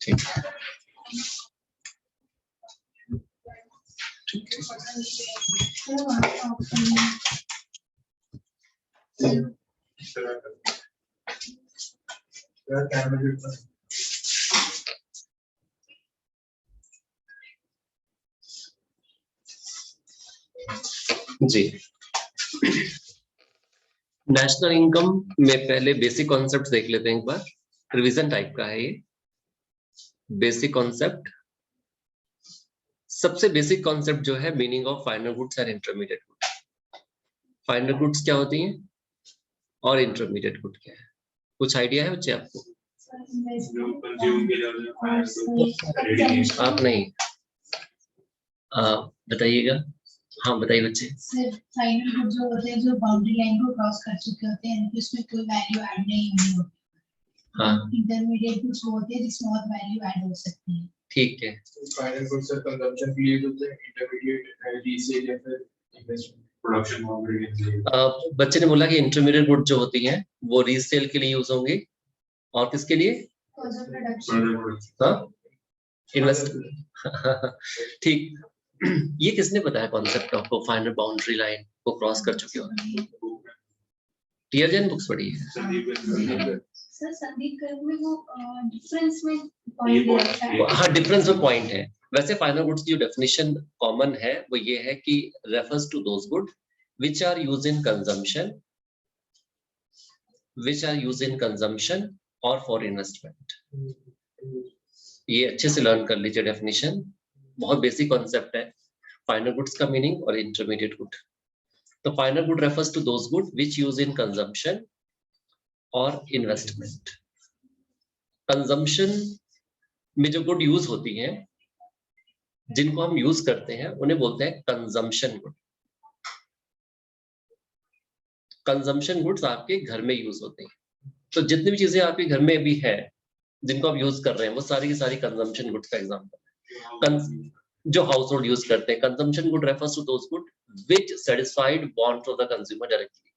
ठीक जी। National income में पहले बेसिक कॉन्सेप्ट देख लेते हैं एक बार। रिवीजन टाइप का है ये बेसिक कॉन्सेप्ट। सबसे बेसिक कॉन्सेप्ट जो है meaning of final goods and intermediate goods. Final goods क्या होती हैं और इंटरमीडिएट गुड क्या है, कुछ आइडिया है बच्चे आपको? आप नहीं बताइएगा। हाँ बताइए बच्चे। सर फाइनल गुड जो होते हैं जो बाउंड्री लाइन को क्रॉस कर चुके होते हैं, इसमें कोई वैल्यू ऐड नहीं होनी होती। हाँ। इंटरमीडिएट गुड्स होते हैं जिसमें और वैल्यू ऐड हो सकती है। ठीक है। फाइनल गुड्स सर कंजम्पशन के लिए होते हैं, इंटरमीडिएट रीसेल या फिर इन्वेस्टमेंट प्रोडक्शन बाउंड्री। बच्चे ने बोला कि इंटरमीडिएट गुड जो होती हैं वो रीसेल के लिए यूज होंगी और किसके लिए? हाँ इन्वेस्ट। ठीक। ये किसने बताया कॉन्सेप्ट आपको? फाइनल बाउंड्री लाइन को क्रॉस कर चुके हो? टीयर जैन बुक्स पढ़ी है? सर संदीप गर्ग में वो डिफरेंस में पॉइंट है। हाँ डिफरेंस में पॉइंट है। वैसे फाइनल गुड्स की जो डेफिनेशन कॉमन है वो ये है कि refers to those good which are used in consumption or for investment। ये अच्छे से लर्न कर लीजिए डेफिनेशन, बहुत बेसिक कॉन्सेप्ट है फाइनल गुड्स का मीनिंग और इंटरमीडिएट गुड। तो final good refers to those good which use in consumption और इन्वेस्टमेंट। कंजम्पशन में जो गुड यूज होती हैं, जिनको हम यूज करते हैं, उन्हें बोलते हैं कंजम्पशन गुड। कंजम्पशन गुड्स आपके घर में यूज होते हैं। तो जितनी भी चीजें आपके घर में भी है जिनको आप यूज कर रहे हैं वो सारी की सारी कंजम्पशन गुड्स का एग्जांपल है। जो हाउस होल्ड यूज करते हैं, consumption good refers to those good which satisfied wants of the consumer directly.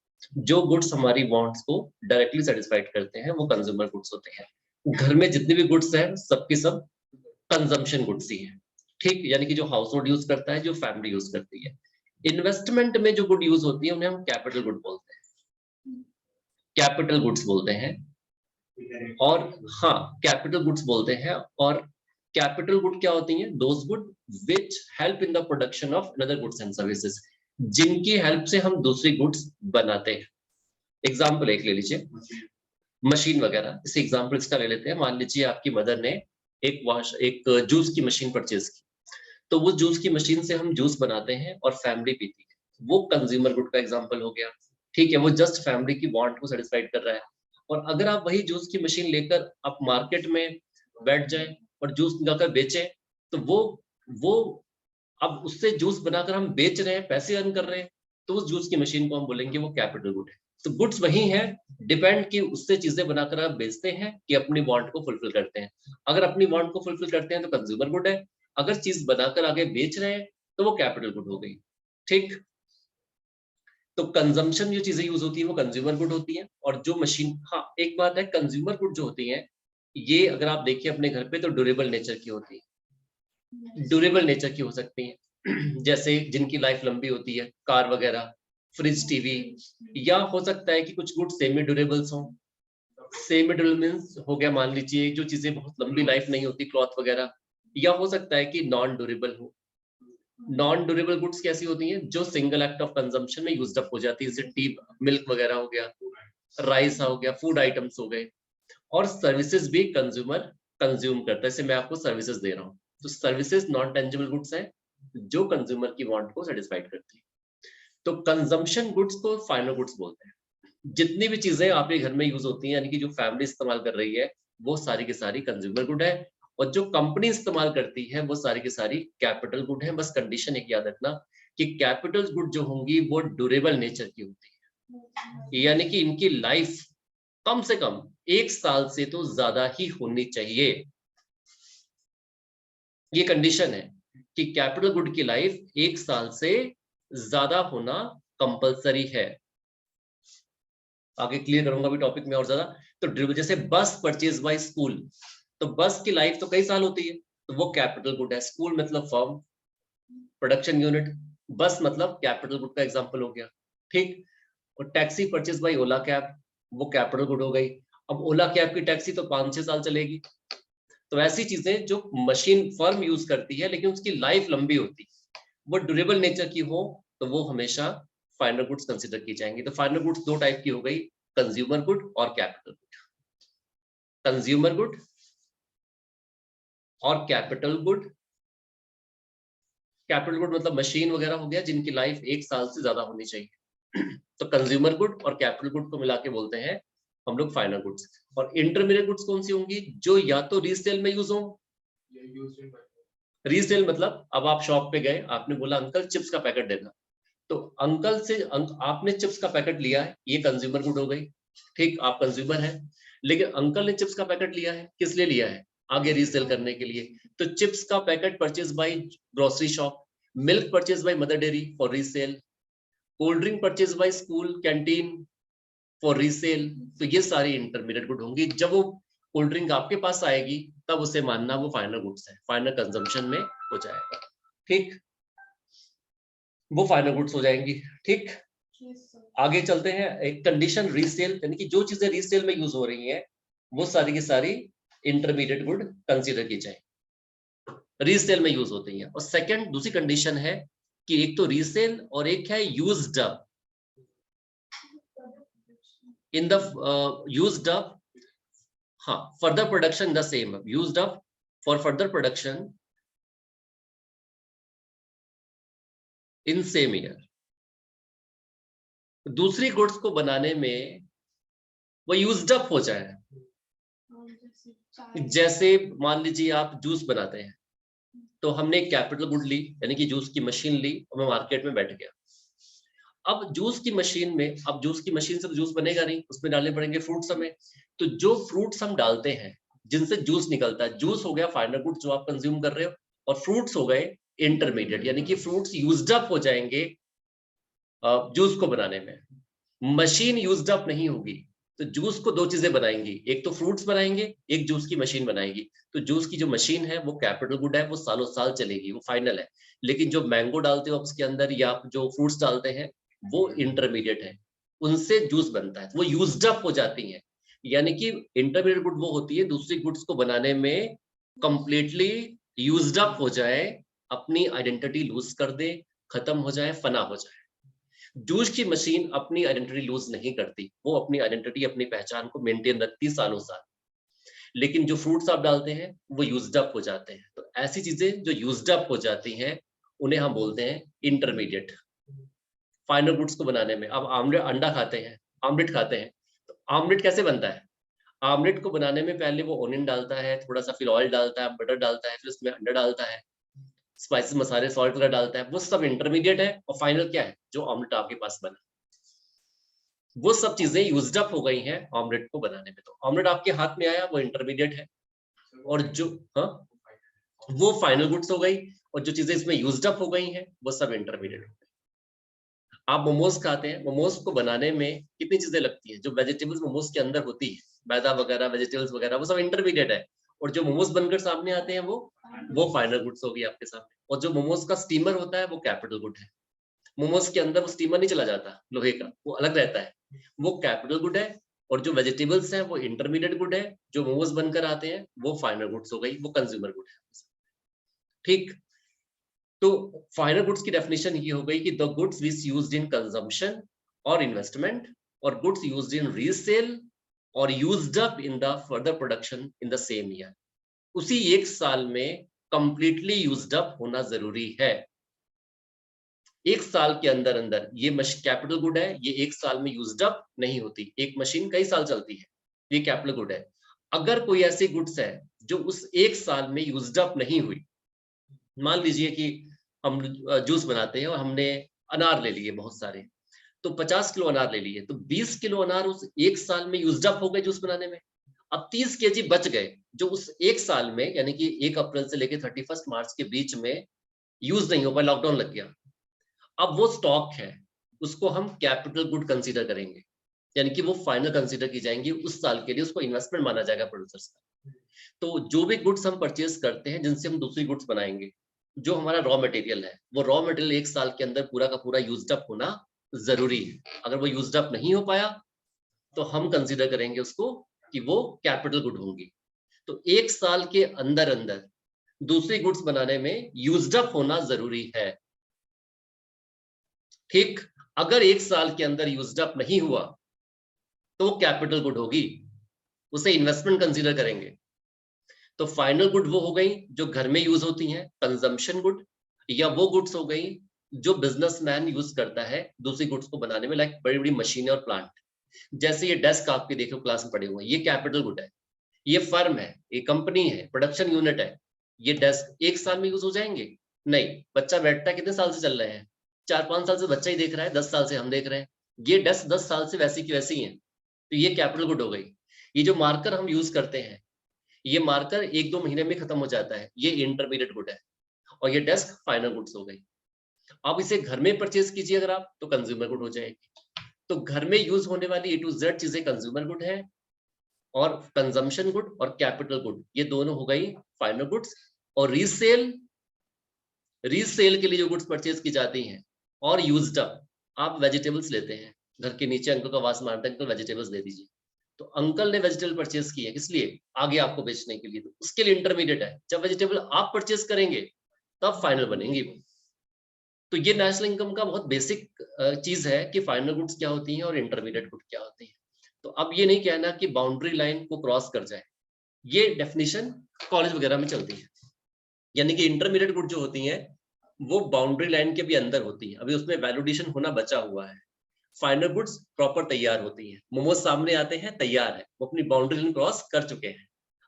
जो गुड्स हमारी वांट्स को डायरेक्टली सेटिस्फाइड करते हैं वो कंज्यूमर गुड्स होते हैं। घर में जितने भी गुड्स हैं सबकी सब कंजम्पशन गुड्स ही है। ठीक, यानी कि जो हाउस होल्ड यूज करता है, जो फैमिली यूज करती है। इन्वेस्टमेंट में जो गुड यूज होती है उन्हें हम कैपिटल गुड बोलते हैं, कैपिटल गुड्स बोलते हैं। और हाँ कैपिटल गुड्स बोलते हैं। और कैपिटल गुड क्या होती हैं? Those good which help in the production of another goods and services, जिनकी हेल्प से हम दूसरी गुड्स बनाते हैं। एग्जाम्पल एक ले लीजिए, मशीन वगैरह। इस एग्जाम्पल इसका ले लेते हैं। मान लीजिए आपकी मदर ने एक जूस की मशीन परचेज की, तो वो जूस की मशीन से हम जूस बनाते हैं और फैमिली पीती है, वो कंज्यूमर गुड का एग्जांपल हो गया। ठीक है, वो जस्ट फैमिली की वांट को सेटिस्फाइड कर रहा है। और अगर आप वही जूस की मशीन लेकर आप मार्केट में बैठ जाएं और जूस निकालकर बेचें, तो वो अब उससे जूस बनाकर हम बेच रहे हैं, पैसे अर्न कर रहे हैं, तो उस जूस की मशीन को हम बोलेंगे वो कैपिटल गुड है। तो गुड्स वही है, डिपेंड कि उससे चीजें बनाकर आप बेचते हैं कि अपनी वांट को फुलफिल करते हैं। अगर अपनी वांट को फुलफिल करते हैं तो कंज्यूमर गुड है, अगर चीज बनाकर आगे बेच रहे हैं तो वो कैपिटल गुड हो गई। ठीक, तो कंजम्पशन जो चीजें यूज होती है वो कंज्यूमर गुड होती है। और जो मशीन, हाँ एक बात है, कंज्यूमर गुड जो होती है ये अगर आप देखिए अपने घर पे तो ड्यूरेबल नेचर की होती है, ड्यूरेबल नेचर की हो सकती है। जैसे जिनकी लाइफ लंबी होती है, कार वगैरह, फ्रिज, टीवी। या हो सकता है कि कुछ गुड सेमी ड्यूरेबल्स हो। सेमी ड्यूरेबल मींस हो गया, मान लीजिए जो चीजें बहुत लंबी लाइफ नहीं होती, क्लॉथ वगैरह। या हो सकता है कि नॉन ड्यूरेबल हो। नॉन ड्यूरेबल गुड्स कैसी होती हैं? जो सिंगल एक्ट ऑफ कंजम्पशन में यूज्ड अप हो जाती है, जैसे टी, मिल्क वगैरह हो गया, राइस हो गया, फूड आइटम्स हो गए। और सर्विसेज भी कंज्यूमर कंज्यूम करता है, जैसे मैं आपको सर्विसेज दे रहा हूँ, तो सर्विसेज नॉन टेंजिबल गुड्स है जो कंज्यूमर की वांट को सेटिस्फाइड करती है। तो कंजम्पशन गुड्स को फाइनल गुड्स बोलते हैं। जितनी भी चीजें आपके घर में यूज होती हैं, यानी कि जो फैमिली इस्तेमाल कर रही है, वो सारी की सारी कंज्यूमर गुड है। और जो कंपनी इस्तेमाल करती है वो सारी की सारी कैपिटल गुड है। बस कंडीशन एक याद रखना कि कैपिटल गुड जो होंगी वो ड्यूरेबल नेचर की होती है, यानी कि इनकी लाइफ कम से कम 1 साल से तो ज्यादा ही होनी चाहिए। ये कंडीशन है कि कैपिटल गुड की लाइफ 1 साल से ज्यादा होना कंपलसरी है। आगे क्लियर करूंगा भी टॉपिक में और ज्यादा। तो जैसे बस परचेज बाय स्कूल, तो बस की लाइफ तो कई साल होती है, तो वो कैपिटल गुड है। स्कूल मतलब फर्म, प्रोडक्शन यूनिट, बस मतलब कैपिटल गुड का एग्जांपल हो गया, ठीक। और taxi purchase by Ola cab, वो कैपिटल गुड हो गई। अब ओला कैब की टैक्सी तो 5-6 साल चलेगी। तो ऐसी चीजें जो मशीन फर्म यूज करती है लेकिन उसकी लाइफ लंबी होती है, वो ड्यूरेबल नेचर की हो, तो वो हमेशा फाइनल गुड्स कंसीडर की जाएंगी। तो फाइनल गुड्स दो टाइप की हो गई, कंज्यूमर गुड और कैपिटल गुड। कंज्यूमर गुड और कैपिटल गुड। कैपिटल गुड मतलब मशीन वगैरह हो गया जिनकी लाइफ 1 साल से ज्यादा होनी चाहिए। तो कंज्यूमर गुड और कैपिटल गुड को मिला के बोलते हैं हम लोग फाइनल गुड्स। और इंटरमीडिएट गुड्स कौन सी होंगी? जो या तो रीसेल में यूज हो। रीसेल मतलब अब आप शॉप पे गए, आपने बोला अंकल चिप्स का पैकेट देना, तो अंकल से आपने चिप्स का पैकेट लिया है, ये कंज्यूमर गुड हो गई, ठीक, आप कंज्यूमर हैं। लेकिन अंकल ने चिप्स का पैकेट लिया है, किस लिए लिया है? आगे रीसेल करने के लिए। तो चिप्स का packet purchase by grocery shop, milk purchase by mother dairy for resale, cold drink purchase by school canteen for resale. तो ये सारी इंटरमीडिएट गुड होंगी। जब वो कोल्ड ड्रिंक आपके पास आएगी तब उसे मानना वो फाइनल गुड्स है, फाइनल कंजम्पशन में हो जाएगा, ठीक, वो फाइनल गुड्स हो जाएंगी, ठीक। आगे चलते हैं। एक कंडीशन रीसेल, यानी कि जो चीजें रीसेल में यूज हो रही हैं वो सारी की सारी इंटरमीडिएट गुड कंसीडर की जाए, रीसेल में यूज होती हैं। और सेकंड, दूसरी कंडीशन है कि एक तो रीसेल और एक है used up. In the used up, हाँ, further production the same, used up for further production in same year. दूसरी गुड्स को बनाने में वो यूज्ड अप हो जाए। जैसे मान लीजिए आप जूस बनाते हैं, तो हमने एक कैपिटल गुड ली, यानी कि जूस की मशीन ली और मैं मार्केट में बैठ गया। अब जूस की मशीन में, अब जूस की मशीन से तो जूस बनेगा नहीं, उसमें डालने पड़ेंगे फ्रूट्स हमें। तो जो फ्रूट्स हम डालते हैं जिनसे जूस निकलता है, जूस हो गया फाइनल गुड जो आप कंज्यूम कर रहे हो, और फ्रूट्स हो गए इंटरमीडिएट, यानी कि फ्रूट्स यूज्ड अप हो जाएंगे जूस को बनाने में। मशीन यूज्ड अप नहीं होगी। तो जूस को दो चीजें बनाएंगी, एक तो फ्रूट्स बनाएंगे, एक जूस की मशीन बनाएगी। तो जूस की जो मशीन है वो कैपिटल गुड है, वो सालों साल चलेगी, वो फाइनल है। लेकिन जो मैंगो डालते हो आप उसके अंदर, या जो फ्रूट्स डालते हैं, वो इंटरमीडिएट है, उनसे जूस बनता है, वो यूज्ड अप हो जाती है। यानी कि इंटरमीडिएट गुड वो होती है दूसरी गुड्स को बनाने में कंप्लीटली यूज्ड अप हो जाए, अपनी आइडेंटिटी लूज कर दे, खत्म हो जाए, फना हो जाए। जूस की मशीन अपनी आइडेंटिटी लूज नहीं करती, वो अपनी आइडेंटिटी, अपनी पहचान को मेंटेन रखती सालों साल। लेकिन जो फ्रूट्स आप डालते हैं वो यूज्ड अप हो जाते हैं। तो ऐसी चीजें जो यूज्ड अप हो जाती हैं उन्हें हम बोलते हैं इंटरमीडिएट। फाइनल गुड्स को बनाने में, अब आमलेट, अंडा खाते हैं, आमलेट खाते हैं, तो आमलेट कैसे बनता है? आमलेट को बनाने में पहले वो ओनियन डालता है, थोड़ा सा फिर ऑयल डालता है, बटर डालता है, फिर उसमें अंडा डालता है, स्पाइसेस, मसाले, सॉल्ट वगैरह डालता है, वो सब इंटरमीडिएट है। और फाइनल क्या है? जो ऑमलेट आपके पास बना, वो सब चीजें यूज्ड अप हो गई हैं ऑमलेट को बनाने में। तो ऑमलेट आपके हाथ में आया, वो इंटरमीडिएट है। और जो, हाँ, वो फाइनल गुड्स हो गई। और जो चीजें इसमें यूज्ड अप हो गई हैं वो सब इंटरमीडिएट हो गई। आप मोमोज खाते हैं, मोमोज को बनाने में कितनी चीजें लगती है? जो वेजिटेबल्स मोमोज के अंदर होती है, मैदा वगैरह, वेजिटेबल्स वगैरह, वो सब इंटरमीडिएट है। और जो मोमोज बनकर सामने आते हैं वो फाइनल गुड्स होगी आपके सामने। और जो मोमोज का स्टीमर होता है वो कैपिटल गुड है। मोमोज के अंदर वो स्टीमर नहीं चला जाता लोहे का, वो अलग रहता है, वो कैपिटल गुड है। और जो वेजिटेबल्स हैं वो इंटरमीडिएट गुड है। जो मोमोज बनकर आते हैं वो फाइनल गुड्स हो गई, वो कंज्यूमर गुड है, ठीक। तो फाइनल गुड्स की डेफिनेशन ये हो गई कि the goods which used in consumption और इन्वेस्टमेंट, और गुड्स यूज्ड इन रीसेल और used up in the further production in the same year. उसी 1 साल में कंप्लीटली यूज्ड अप होना जरूरी है। 1 साल के अंदर अंदर ये कैपिटल गुड है, ये 1 साल में यूज्ड अप नहीं होती। एक मशीन कई साल चलती है, ये कैपिटल गुड है। अगर कोई ऐसी गुड्स है जो उस 1 साल में यूज्ड अप नहीं हुई, मान लीजिए कि हम जूस बनाते हैं और हमने अनार ले लिए बहुत सारे, तो 50 किलो अनार ले लिए, तो 20 किलो अनार उस 1 साल में यूज्ड अप हो गए जूस बनाने में। अब 30 केजी बच गए जो उस 1 साल में, यानी कि 1 अप्रैल से लेकर 31 मार्च के बीच में यूज नहीं हो पाया, लॉकडाउन लग गया। अब वो स्टॉक है, उसको हम कैपिटल गुड कंसीडर करेंगे, यानी कि वो फाइनल कंसीडर की जाएंगी उस साल के लिए, उसको इन्वेस्टमेंट माना जाएगा प्रोड्यूसर्स का। तो जो भी गुड्स हम परचेज करते हैं जिनसे हम दूसरी गुड्स बनाएंगे, जो हमारा रॉ मटेरियल है, वो रॉ मटेरियल 1 साल के अंदर पूरा का पूरा यूज्ड अप होना जरूरी है। अगर वो यूज्ड अप नहीं हो पाया तो हम कंसीडर करेंगे उसको कि वो कैपिटल गुड होंगी। तो 1 साल के अंदर अंदर दूसरी गुड्स बनाने में यूज्ड अप होना जरूरी है। ठीक, अगर 1 साल के अंदर यूज्ड अप नहीं हुआ तो कैपिटल गुड होगी, उसे इन्वेस्टमेंट कंसीडर करेंगे। तो फाइनल गुड वो हो गई जो घर में यूज होती हैं, कंजम्पशन गुड, या वो गुड्स हो गई जो बिजनेसमैन यूज करता है दूसरी गुड्स को बनाने में, लाइक बड़ी बड़ी मशीनें और प्लांट। जैसे ये डेस्क आपके देखो क्लास में पड़े हुए हैं, ये कैपिटल गुड है। ये फर्म है, ये कंपनी है, प्रोडक्शन यूनिट है। ये डेस्क 1 साल में यूज हो जाएंगे? नहीं। बच्चा बैठता है, कितने साल से चल रहे हैं? 4-5 साल से बच्चा ही देख रहा है, 10 साल से हम देख रहे हैं। ये डेस्क 10 साल से वैसी की वैसी ही है, तो ये कैपिटल गुड हो गई। ये जो मार्कर हम यूज करते हैं, ये मार्कर 1-2 महीने में खत्म हो जाता है, ये इंटरमीडिएट गुड है। और ये डेस्क फाइनल गुड्स हो गई। अब इसे घर में परचेज कीजिए अगर आप, तो कंज्यूमर गुड हो जाएगी। तो घर में यूज होने वाली A to Z चीजें कंज्यूमर गुड है, और कंजम्पशन गुड और कैपिटल गुड ये दोनों हो गई फाइनल गुड्स। और रीसेल के लिए जो गुड्स परचेज की जाती हैं और यूज्ड अप, आप वेजिटेबल्स लेते हैं, घर के नीचे अंकल का आवाज मारते हैं, अंकल वेजिटेबल्स दे दीजिए, तो अंकल ने वेजिटेबल परचेज की है, इसलिए आगे आपको बेचने के लिए, तो उसके लिए इंटरमीडिएट है। जब वेजिटेबल आप परचेज करेंगे तब फाइनल बनेंगी वो। तो ये नेशनल इनकम का बहुत बेसिक चीज है कि फाइनल गुड्स क्या होती हैं और इंटरमीडिएट गुड क्या होती हैं। तो अब ये नहीं कहना कि बाउंड्री लाइन को क्रॉस कर जाए, ये डेफिनेशन कॉलेज वगैरह में चलती है। यानी कि इंटरमीडिएट गुड जो होती हैं वो बाउंड्री लाइन के भी अंदर होती है, अभी उसमें वैलिडेशन होना बचा हुआ है। फाइनल गुड्स प्रॉपर तैयार होती हैं, मोमोज सामने आते हैं, तैयार है, वो अपनी बाउंड्री लाइन क्रॉस कर चुके हैं,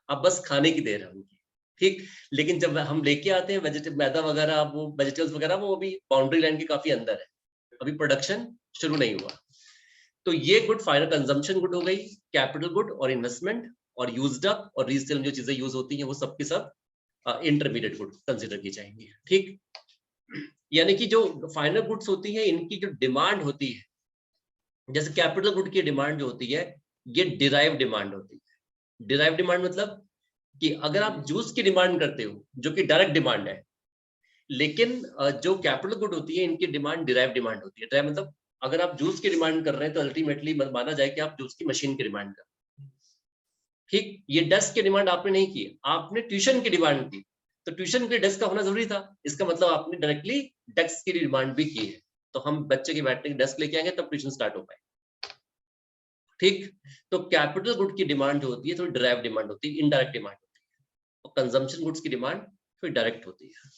अब बस खाने की देर है उनकी। ठीक, लेकिन जब हम लेके आते हैं वेजिटेबल मैदा वगैरह, वो वेजिटेबल्स वगैरह, वो अभी बाउंड्री लाइन के काफी अंदर है, अभी प्रोडक्शन शुरू नहीं हुआ। तो ये गुड फाइनल कंजम्पशन गुड हो गई, कैपिटल गुड और इन्वेस्टमेंट और यूज्ड अप और रीसेल जो चीजें यूज होती हैं वो सब की सब इंटरमीडिएट गुड कंसीडर की जाएंगी। ठीक, यानी कि जो फाइनल गुड्स होती है इनकी जो डिमांड होती है, जैसे कैपिटल गुड की डिमांड जो होती है ये डिराइव डिमांड होती है। डिराइव डिमांड मतलब कि अगर आप जूस की डिमांड करते हो जो कि डायरेक्ट डिमांड है, लेकिन जो कैपिटल गुड होती है इनकी डिमांड डिराइव डिमांड होती है। डिराइव मतलब अगर आप जूस की डिमांड कर रहे हैं तो अल्टीमेटली माना जाए कि आप जूस की मशीन की डिमांड कर रहे हैं। ठीक, ये डेस्क की डिमांड आपने नहीं की, आपने ट्यूशन की डिमांड की, तो ट्यूशन के डेस्क का होना जरूरी था, इसका मतलब आपने डायरेक्टली डेस्क की डिमांड भी की है। तो हम बच्चे के बैठने की डेस्क लेके आएंगे तब ट्यूशन स्टार्ट हो पाए। ठीक, तो कैपिटल गुड की डिमांड जो होती है थोड़ी डिराइव डिमांड होती है, इनडायरेक्ट डिमांड होती है, और कंजम्पशन गुड्स की डिमांड थोड़ी डायरेक्ट होती है।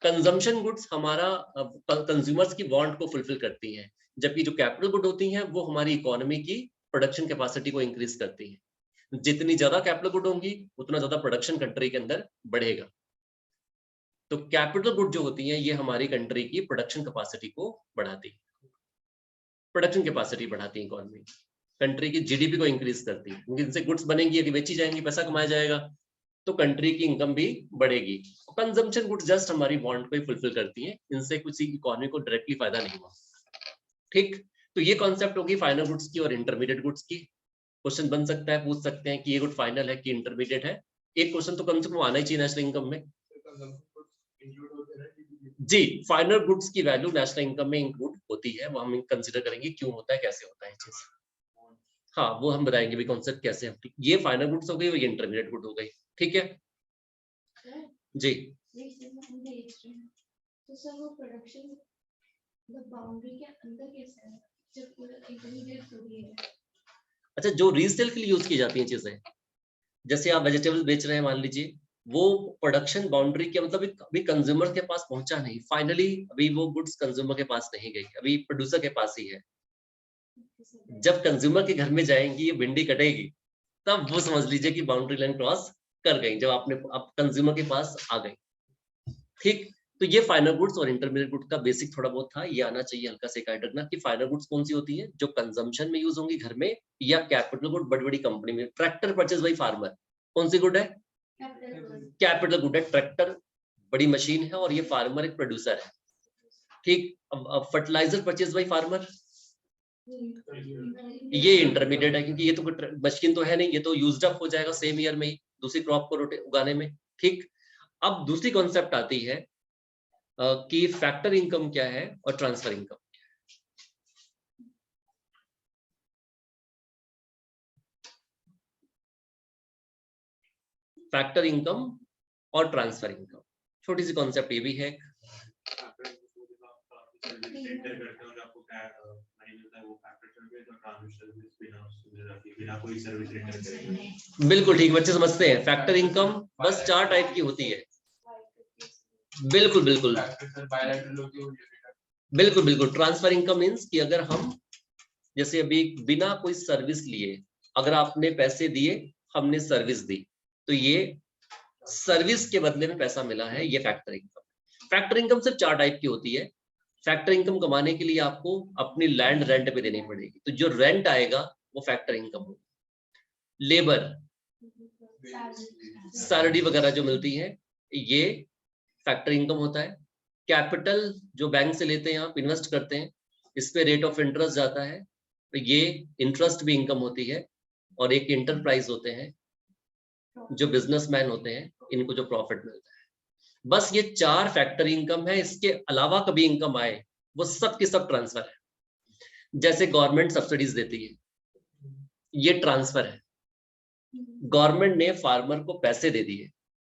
कंजम्पशन गुड्स हमारा कंज्यूमर्स की वांट को फुलफिल करती हैं, जबकि जो कैपिटल गुड होती हैं वो हमारी इकोनॉमी की प्रोडक्शन कैपेसिटी को इंक्रीज करती हैं। जितनी ज्यादा कैपिटल गुड होंगी उतना ज्यादा प्रोडक्शन कंट्री के अंदर बढ़ेगा। तो कैपिटल गुड जो होती हैं ये हमारी कंट्री की प्रोडक्शन कैपेसिटी को बढ़ाती है, प्रोडक्शन कैपेसिटी बढ़ाती है, इकोनॉमी कंट्री की जीडीपी को इंक्रीज करती है, क्योंकि इनसे गुड्स बनेंगी, यदि बेची जाएंगी, पैसा कमाया जाएगा, तो कंट्री की इनकम भी बढ़ेगी। कंजम्पशन गुड्स जस्ट हमारी वांट को ही फुलफिल करती हैं, इनसे किसी इकोनॉमी को डायरेक्टली फायदा नहीं हुआ। ठीक, तो ये कॉन्सेप्ट होगी फाइनल गुड्स की और इंटरमीडिएट गुड्स की। क्वेश्चन बन सकता है, पूछ सकते हैं कि ये गुड फाइनल है कि इंटरमीडिएट है, एक क्वेश्चन तो कम से कम आना ही चाहिए नेशनल इनकम में। जी, फाइनल गुड्स की वैल्यू नेशनल इनकम में इंक्लूड होती है, वो हम कंसीडर करेंगे क्यों होता है, कैसे होता है चीज। हाँ, वो हम बताएंगे भी कॉन्सेप्ट कैसे है। ये फाइनल गुड्स हो गई और ये इंटरमीडिएट गुड हो गई। ठीक है जी। तो सर वो प्रोडक्शन बाउंड्री के अंदर कैसे है जब पूरा इंटरमीडिएट हो गई है? अच्छा, जो रीसेल के लिए यूज की जाती हैं चीजें, जैसे आप वेजिटेबल बेच रहे हैं मान लीजिए, वो प्रोडक्शन बाउंड्री के मतलब अभी कंज्यूमर के पास पहुंचा नहीं, फाइनली अभी वो गुड्स कंज्यूमर के पास नहीं गई, अभी प्रोड्यूसर के पास ही है। जब कंज्यूमर के घर में जाएंगी, ये भिंडी कटेगी, तब वो समझ लीजिए कि बाउंड्री लाइन क्रॉस कर गई, जब आपने आप कंज्यूमर के पास आ गई। ठीक, तो ये फाइनल गुड्स और इंटरमीडिएट गुड का बेसिक थोड़ा बहुत था, ये आना चाहिए हल्का से गाइड रखना कि फाइनल गुड्स कौन सी होती है, जो कंजम्पशन में यूज होंगी घर में, या कैपिटल गुड बड़ी बड़ी कंपनी में। ट्रैक्टर परचेज बाई फार्मर कौन सी गुड है? कैपिटल गुड है, ट्रैक्टर बड़ी मशीन है और ये फार्मर एक प्रोड्यूसर है। ठीक, अब फर्टिलाइजर परचेज बाई फार्मर ये इंटरमीडिएट है, क्योंकि ये तो मशीन तो है नहीं, ये तो यूज्ड अप हो जाएगा सेम ईयर में ही, दूसरी क्रॉप को उगाने में। ठीक, अब दूसरी कॉन्सेप्ट आती है कि फैक्टर इनकम क्या है और ट्रांसफर इनकम। फैक्टर इनकम और ट्रांसफर इनकम, छोटी सी कॉन्सेप्ट ये भी है। बिल्कुल ठीक, बच्चे समझते हैं। फैक्टर इनकम बस 4 टाइप की होती है। बिल्कुल बिल्कुल बिल्कुल बिल्कुल। ट्रांसफर इनकम मीन्स कि अगर हम जैसे अभी बिना कोई सर्विस लिए अगर आपने पैसे दिए, हमने सर्विस दी, तो ये सर्विस के बदले में पैसा मिला है, ये फैक्टर इनकम। फैक्टर इनकम सिर्फ 4 टाइप की होती है। फैक्टर इनकम कमाने के लिए आपको अपनी लैंड रेंट पे देनी पड़ेगी, तो जो रेंट आएगा वो फैक्टर इनकम होगी। लेबर, सैलरी वगैरह जो मिलती है, ये फैक्टर इनकम होता है। कैपिटल जो बैंक से लेते हैं, आप इन्वेस्ट करते हैं, इस पे रेट ऑफ इंटरेस्ट जाता है, तो ये इंटरेस्ट भी इनकम होती है। और एक इंटरप्राइज होते हैं, जो बिजनेसमैन होते हैं, इनको जो प्रॉफिट मिलता है। बस ये 4 फैक्टर इनकम है। इसके अलावा कभी इनकम आए वो सब के सब ट्रांसफर है। जैसे गवर्नमेंट सब्सिडीज देती है, ये ट्रांसफर है। गवर्नमेंट ने फार्मर को पैसे दे दिए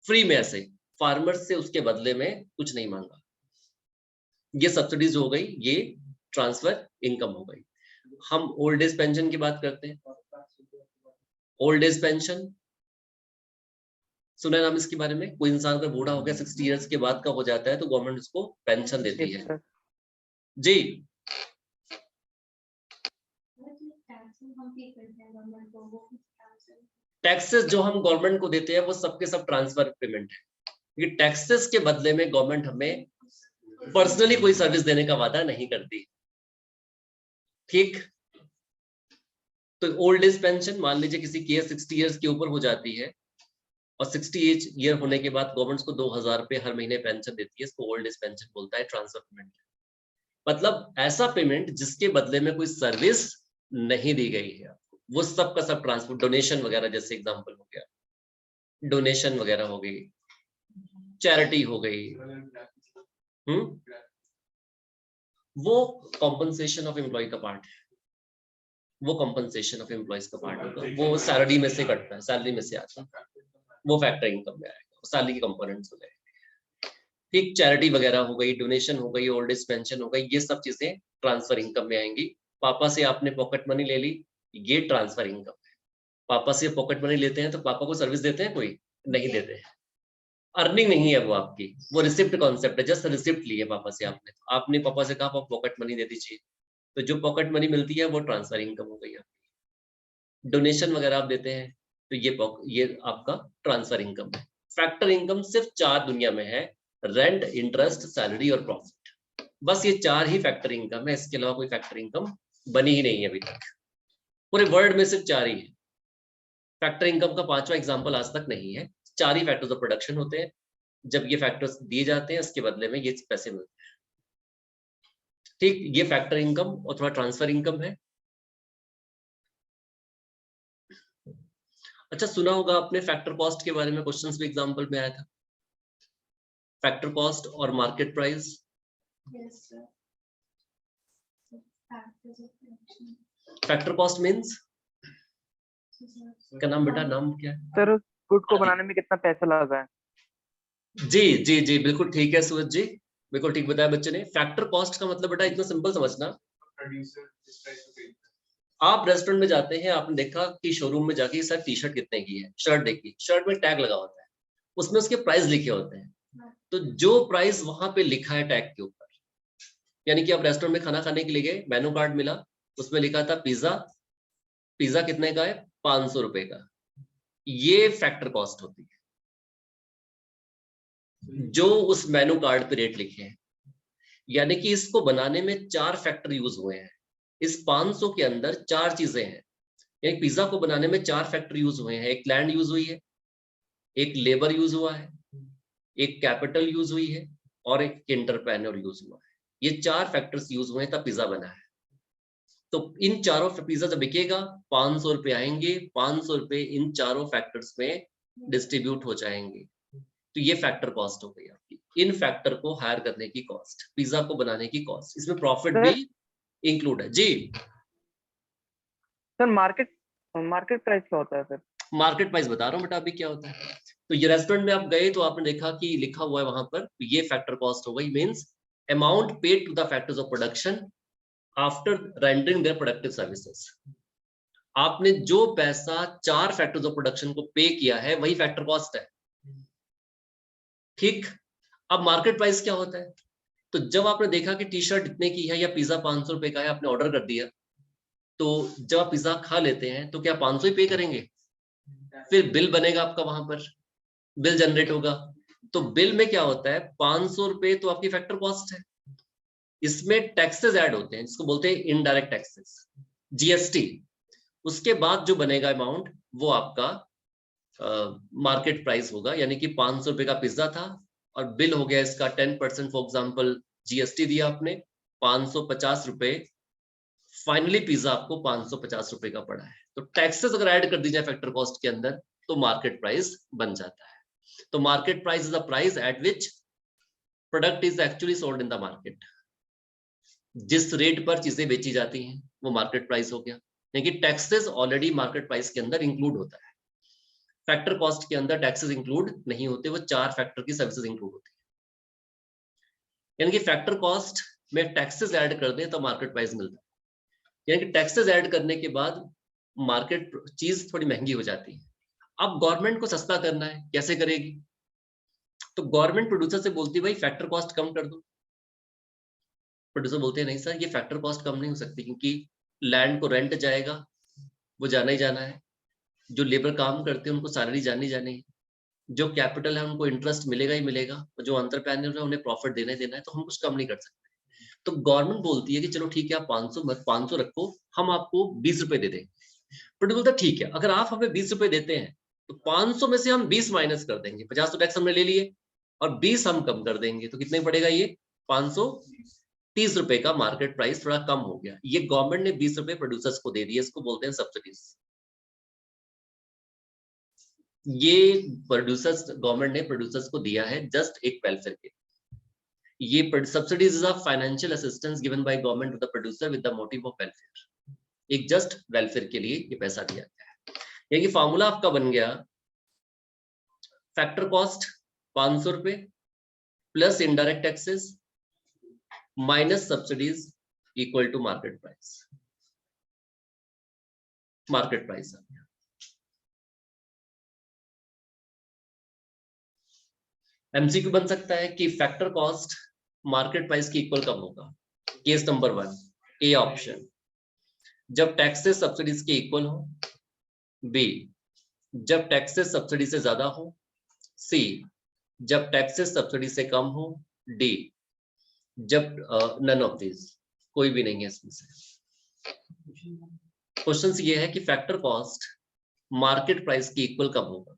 फ्री में, ऐसे फार्मर से उसके बदले में कुछ नहीं मांगा, ये सब्सिडीज हो गई, ये ट्रांसफर इनकम हो गई। हम ओल्ड एज पेंशन की बात करते हैं। ओल्ड एज पेंशन सुना नाम इसके बारे में? कोई इंसान अगर बूढ़ा हो गया 60 इयर्स के बाद का हो जाता है, तो गवर्नमेंट उसको पेंशन देती है। जी, टैक्सेस जो हम गवर्नमेंट को देते हैं वो सबके सब ट्रांसफर पेमेंट है। ये टैक्सेस के बदले में गवर्नमेंट हमें पर्सनली कोई सर्विस देने का वादा नहीं करती। ठीक, तो ओल्ड एज पेंशन मान लीजिए किसी की 60 इयर्स के ऊपर हो जाती है और 60 ईयर होने के बाद गवर्नमेंट को 2000 रुपए हर महीने पेंशन देती है, इसको ओल्ड एज पेंशन बोलता है, ट्रांसफर पेमेंट। मतलब ऐसा पेमेंट जिसके बदले में कोई सर्विस नहीं दी गई है, वो सब का सब ट्रांसफर। डोनेशन वगैरह जैसे एग्जांपल हो गया, डोनेशन वगैरह हो गई, चैरिटी हो गई, वो कॉम्पनसेशन ऑफ एम्प्लॉय का पार्ट है। वो कॉम्पनसेशन ऑफ एम्प्लॉयज का पार्ट होगा, वो सैलरी में से कटता है, सैलरी में से आता है, वो फैक्टर इनकम में आएगा, सैलरी के कंपोनेंट्स हो जाएंगे। ठीक, चैरिटी वगैरह हो गई, डोनेशन हो गई, ओल्ड एज पेंशन हो गई, ये सब चीजें ट्रांसफर इनकम में आएंगी। पापा से आपने पॉकेट मनी ले ली, ये ट्रांसफर इनकम है। पापा से पॉकेट मनी लेते हैं तो पापा को सर्विस देते हैं? कोई नहीं देते हैं, अर्निंग नहीं है वो आपकी, वो रिसिप्ट कॉन्सेप्ट है। जस्ट रिसिप्ट लिए पापा से आपने पापा से कहा पॉकेट मनी दे दीजिए, तो जो पॉकेट मनी मिलती है वो ट्रांसफर इनकम हो गई आपकी। डोनेशन वगैरह आप देते हैं तो ये आपका ट्रांसफर इनकम है। फैक्टर इनकम सिर्फ 4 दुनिया में है, रेंट, इंटरेस्ट, सैलरी और प्रॉफिट। बस ये 4 ही फैक्टर इनकम है, इसके अलावा कोई फैक्टर इनकम बनी ही नहीं है अभी तक। पूरे वर्ल्ड में सिर्फ 4 ही है। फैक्टर इनकम का 5वां एग्जाम्पल आज तक नहीं है। 4 ही फैक्टर्स ऑफ प्रोडक्शन होते हैं, जब ये फैक्टर्स दिए जाते हैं उसके बदले में ये पैसे मिलते हैं। ठीक, ये फैक्टर इनकम अथवा ट्रांसफर इनकम है। अच्छा, सुना होगा आपने फैक्टर कॉस्ट के बारे में, क्वेश्चंस भी एग्जांपल में आया था, फैक्टर कॉस्ट और market price. Factor cost means क्या नाम बेटा, नाम क्या है सर? गुड को बनाने में कितना पैसा लगा है? जी जी जी, बिल्कुल ठीक है सूरज जी, बिल्कुल ठीक बताया बच्चे ने। फैक्टर कॉस्ट का मतलब बेटा इतना सिंपल समझना, आप रेस्टोरेंट में जाते हैं, आपने देखा कि शोरूम में जाके सर टी शर्ट कितने की है, शर्ट देखी, शर्ट में टैग लगा होता है, उसमें उसके प्राइस लिखे होते हैं। तो जो प्राइस वहां पे लिखा है टैग के ऊपर, यानी कि आप रेस्टोरेंट में खाना खाने के लिए गए, मेनू कार्ड मिला, उसमें लिखा था पिज्जा, पिज्जा कितने का है? 500 रुपए का। ये फैक्टर कॉस्ट होती है, जो उस मेनू कार्ड पे रेट लिखे हैं। यानी कि इसको बनाने में 4 फैक्टर यूज हुए हैं। इस 500 के अंदर 4 चीजें हैं। एक पिज्जा को बनाने में 4 फैक्टर यूज हुए हैं। एक लैंड यूज हुई है, एक लेबर यूज हुआ है, एक कैपिटल यूज हुई है और एक एंटरप्रेन्योर यूज हुआ है। ये 4 फैक्टर्स यूज हुए हैं तब पिज्जा बना है। तो इन चारों पिज्जा जब बिकेगा 500 रुपए आएंगे, 500 रुपए इन चारों फैक्टर्स में डिस्ट्रीब्यूट हो जाएंगे। तो ये फैक्टर कॉस्ट हो गई आपकी, इन फैक्टर को हायर करने की कॉस्ट, पिज्जा को बनाने की कॉस्ट, इसमें प्रॉफिट भी इंक्लूड है। जी सर मार्केट प्राइस क्या होता है सर? मार्केट प्राइस बता रहा हूँ बेटा अभी क्या होता है। तो ये रेस्टोरेंट में आप गए तो आपने देखा कि लिखा हुआ है वहां पर, तो ये फैक्टर कॉस्ट हो गई, means amount paid to the factors of production after rendering their productive services. आपने जो पैसा 4 फैक्टर्स ऑफ प्रोडक्शन को पे किया है वही फैक्टर कॉस्ट है। ठीक, अब मार्केट प्राइस क्या होता है? तो जब आपने देखा कि टी शर्ट इतने की है या पिज्जा 500 रुपए का है, आपने ऑर्डर कर दिया, तो जब आप पिज्जा खा लेते हैं तो क्या 500 ही पे करेंगे? फिर बिल बनेगा आपका, वहां पर बिल जनरेट होगा। तो बिल में क्या होता है, 500 रुपए तो आपकी फैक्टर कॉस्ट है, इसमें टैक्सेस ऐड होते हैं जिसको बोलते हैं इनडायरेक्ट टैक्सेस, जीएसटी। उसके बाद जो बनेगा अमाउंट वो आपका मार्केट प्राइस होगा, यानी कि 500 रुपए का पिज्जा था और बिल हो गया इसका 10%, फॉर एग्जांपल जीएसटी दिया आपने 550 रुपए, फाइनली पिज्जा आपको 550 रुपए का पड़ा है। तो टैक्सेस अगर ऐड कर दी जाए फैक्टर कॉस्ट के अंदर तो मार्केट प्राइस बन जाता है। तो market price is the price at which product is actually sold in the market. जिस रेट पर चीजें बेची जाती हैं वो मार्केट प्राइस हो गया, लेकिन टैक्सेस ऑलरेडी मार्केट प्राइस के अंदर इंक्लूड होता है। फैक्टर कॉस्ट के अंदर टैक्सेस इंक्लूड नहीं होते, वो 4 फैक्टर की सर्विसेज इंक्लूड होती है। यानी कि फैक्टर कॉस्ट में टैक्सेस ऐड कर दें तो मार्केट प्राइस मिलता है, यानी कि टैक्सेस ऐड करने के बाद मार्केट चीज थोड़ी महंगी हो जाती है। अब गवर्नमेंट को सस्ता करना है, कैसे करेगी? तो गवर्नमेंट प्रोड्यूसर से बोलती है भाई फैक्टर कॉस्ट कम कर दो। प्रोड्यूसर बोलते हैं नहीं सर ये फैक्टर कॉस्ट कम नहीं हो सकती, क्योंकि लैंड को रेंट जाएगा, वो जाना ही जाना है, जो लेबर काम करते हैं उनको सैलरी जानी जानी है, जो कैपिटल है उनको इंटरेस्ट मिलेगा ही मिलेगा, जो एंटरप्रेन्योर है उन्हें प्रॉफिट देना ही देना है, तो हम कुछ कम नहीं कर सकते। तो गवर्नमेंट बोलती है कि चलो ठीक है आप 500 मत 500 रखो, हम आपको 20 रुपए दे देंगे। प्रोड्यूसर बोलता है ठीक है अगर आप हमें 20 रुपए देते हैं तो 500 में से हम 20 माइनस कर देंगे, 50 तो टैक्स हमने ले लिए और 20 हम कम कर देंगे, तो कितने पड़ेगा ये 530 रुपए का मार्केट प्राइस थोड़ा कम हो गया। ये गवर्नमेंट ने 20 रुपए प्रोड्यूसर्स को दे दिए, इसको बोलते हैं सब्सिडीज। ये प्रोड्यूसर्स गवर्नमेंट ने प्रोड्यूसर्स को दिया है जस्ट एक वेलफेयर के। ये subsidies is a financial assistance given by government to the producer with the motive of welfare. एक जस्ट वेलफेयर के लिए ये पैसा दिया गया है। यानी कि फॉर्मूला आपका बन गया फैक्टर कॉस्ट 500 रुपए plus indirect taxes minus subsidies equal to market price. Market price आ गया। एमसीक्यू बन सकता है कि फैक्टर कॉस्ट मार्केट प्राइस के इक्वल कब होगा? केस नंबर 1 ए ऑप्शन, जब टैक्सेस सब्सिडीज के इक्वल हो, बी जब टैक्सेस सब्सिडी से ज्यादा हो, सी जब टैक्सेस सब्सिडी से कम हो, डी जब नन ऑफ दिस, कोई भी नहीं है इसमें से। क्वेश्चन ये है कि फैक्टर कॉस्ट मार्केट प्राइस के इक्वल कब होगा?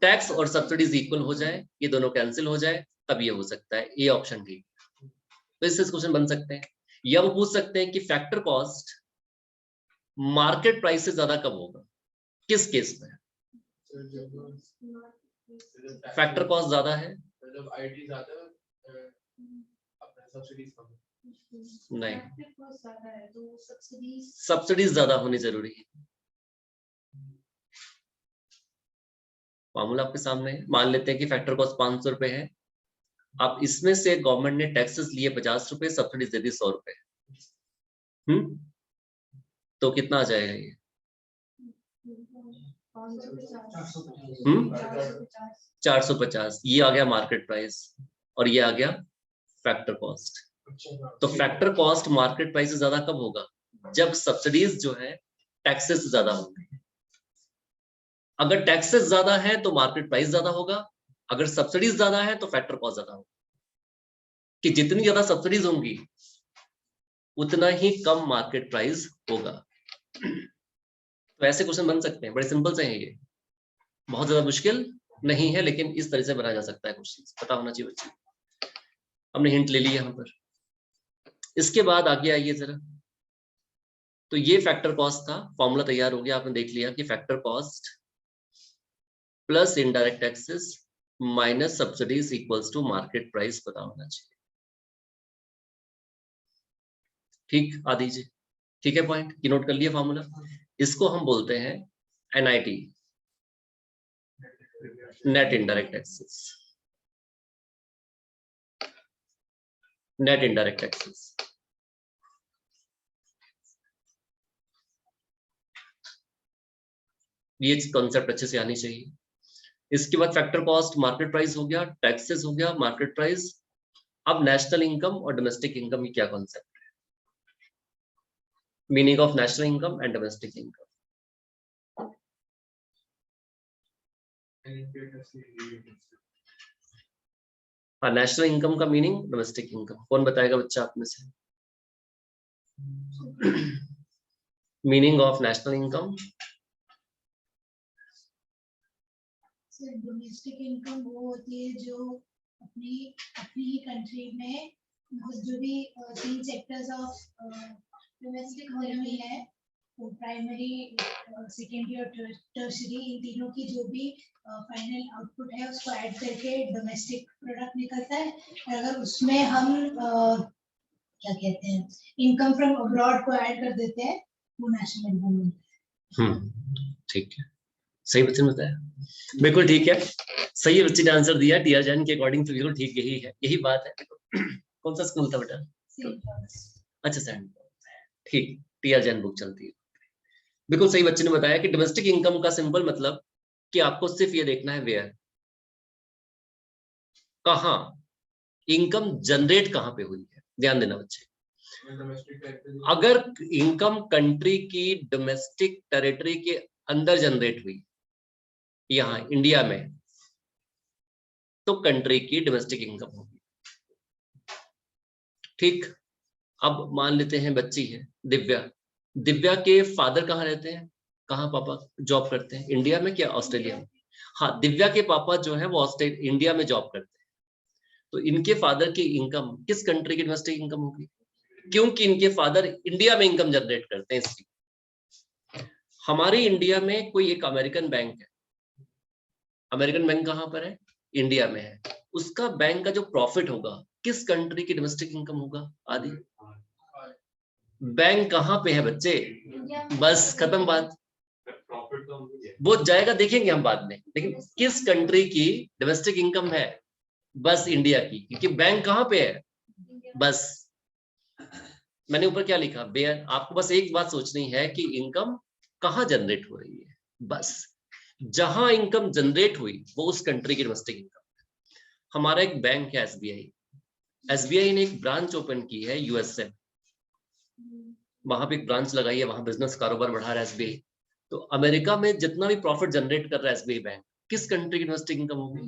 टैक्स और सब्सिडीज इक्वल हो जाए, ये दोनों कैंसिल हो जाए, तब ये हो सकता है। ए ऑप्शन ठीक। तो इससे क्वेश्चन बन सकते हैं, या वो पूछ सकते हैं कि फैक्टर कॉस्ट मार्केट प्राइस से ज्यादा कब होगा, किस केस में? फैक्टर कॉस्ट ज्यादा है, नहीं सब्सिडीज ज्यादा होनी जरूरी है। मामला आपके सामने है। मान लेते हैं कि फैक्टर कॉस्ट 500 रुपए है, अब इसमें से गवर्नमेंट ने टैक्सेस लिए 50 रुपए, सब्सिडीज दे दी 100 रुपए, तो कितना आ जाएगा ये? 450। ये आ गया मार्केट प्राइस और ये आ गया फैक्टर कॉस्ट। तो फैक्टर कॉस्ट मार्केट प्राइस से ज्यादा कब होगा? जब सब्सिडीज जो है टैक्सेस से ज्यादा होंगे। अगर टैक्सेस ज्यादा है तो मार्केट प्राइस ज्यादा होगा, अगर सब्सिडीज ज्यादा है तो फैक्टर कॉस्ट ज्यादा होगा। कि जितनी ज्यादा सब्सिडीज होंगी उतना ही कम मार्केट प्राइस होगा। तो ऐसे क्वेश्चन बन सकते हैं, बड़े सिंपल से हैं ये, बहुत ज्यादा मुश्किल नहीं है, लेकिन इस तरह से बनाया जा सकता है क्वेश्चन, पता होना चाहिए बच्चे। हमने हिंट ले लिया यहाँ पर। इसके बाद आगे आइए जरा, तो ये फैक्टर कॉस्ट था, फॉर्मूला तैयार हो गया, आपने देख लिया कि factor cost plus indirect taxes minus subsidies equals to market price पता होना चाहिए। ठीक आदि जी, ठीक है, पॉइंट की नोट कर लिया फॉर्मूला। इसको हम बोलते हैं NIT, net indirect taxes, net indirect taxes. ये कॉन्सेप्ट अच्छे से आनी चाहिए। इसके बाद फैक्टर कॉस्ट, मार्केट प्राइस हो गया, टैक्सेस हो गया, मार्केट प्राइस। अब नेशनल इनकम और डोमेस्टिक इनकम, ये क्या कॉन्सेप्ट है? Meaning of national income and domestic income. हाँ, नेशनल इनकम का मीनिंग, डोमेस्टिक इनकम। कौन बताएगा बच्चा आप में से? Meaning of national income. Sir domestic income वो होती है जो अपनी अपनी ही कंट्री में मतलब जो भी 3 सेक्टर्स ऑफ डोमेस्टिक इकोनॉमी है, वो प्राइमरी, सेकेंडरी और टर्शरी, इन तीनों की जो भी फाइनल आउटपुट है उसको ऐड करके डोमेस्टिक प्रोडक्ट निकलता है। और अगर उसमें हम क्या कहते हैं इनकम फ्रॉम अब्रॉड को ऐड कर देते हैं, वो नेशनल इनकम। ठीक है, सही बच्चे ने बताया, बिल्कुल ठीक है, सही बच्चे ने आंसर दिया। टीआर जैन के अकॉर्डिंग तो बिल्कुल ठीक यही है, यही बात है। कौन सा स्कूल था बेटा? अच्छा, सेंट, ठीक, टीआर जैन बुक चलती है। बिल्कुल सही बच्चे ने बताया कि डोमेस्टिक इनकम का सिंपल मतलब कि आपको सिर्फ ये देखना है वेयर, कहां इनकम जनरेट कहां पे हुई है। ध्यान देना बच्चे, अगर इनकम कंट्री की डोमेस्टिक टेरिटरी के अंदर जनरेट हुई, यहां इंडिया में, तो कंट्री की डोमेस्टिक इनकम होगी। ठीक, अब मान लेते हैं बच्ची है दिव्या, दिव्या के फादर कहाँ रहते हैं, कहाँ पापा जॉब करते हैं, इंडिया में क्या ऑस्ट्रेलिया में? हाँ, दिव्या के पापा जो है वो इंडिया में जॉब करते हैं, तो इनके फादर की इनकम किस कंट्री की डोमेस्टिक इनकम होगी? क्योंकि इनके फादर इंडिया में इनकम जनरेट करते हैं, इसलिए। हमारे इंडिया में कोई एक अमेरिकन बैंक है, अमेरिकन बैंक कहाँ पर है? इंडिया में है। उसका बैंक का जो प्रॉफिट होगा किस कंट्री की डोमेस्टिक इनकम होगा? आदि बैंक कहाँ पे है बच्चे? बस खत्म बात, वो जाएगा देखेंगे हम बाद में, लेकिन किस कंट्री की डोमेस्टिक इनकम है? बस इंडिया की, क्योंकि बैंक कहाँ पे है? बस मैंने ऊपर क्या लिखा, बेयर। आपको बस एक बात सोचनी है कि इनकम कहाँ जनरेट हो रही है, बस जहां इनकम जनरेट हुई वो उस कंट्री की डोमेस्टिक इनकम। हमारा एक बैंक है एसबीआई, एसबीआई ने एक ब्रांच ओपन की है यूएसए, वहां पे एक ब्रांच लगाई है, वहां बिजनेस कारोबार बढ़ा रहा है एसबीआई। तो अमेरिका में जितना भी प्रॉफिट जनरेट कर रहा है एसबीआई बैंक, किस कंट्री की डोमेस्टिक इनकम होगी?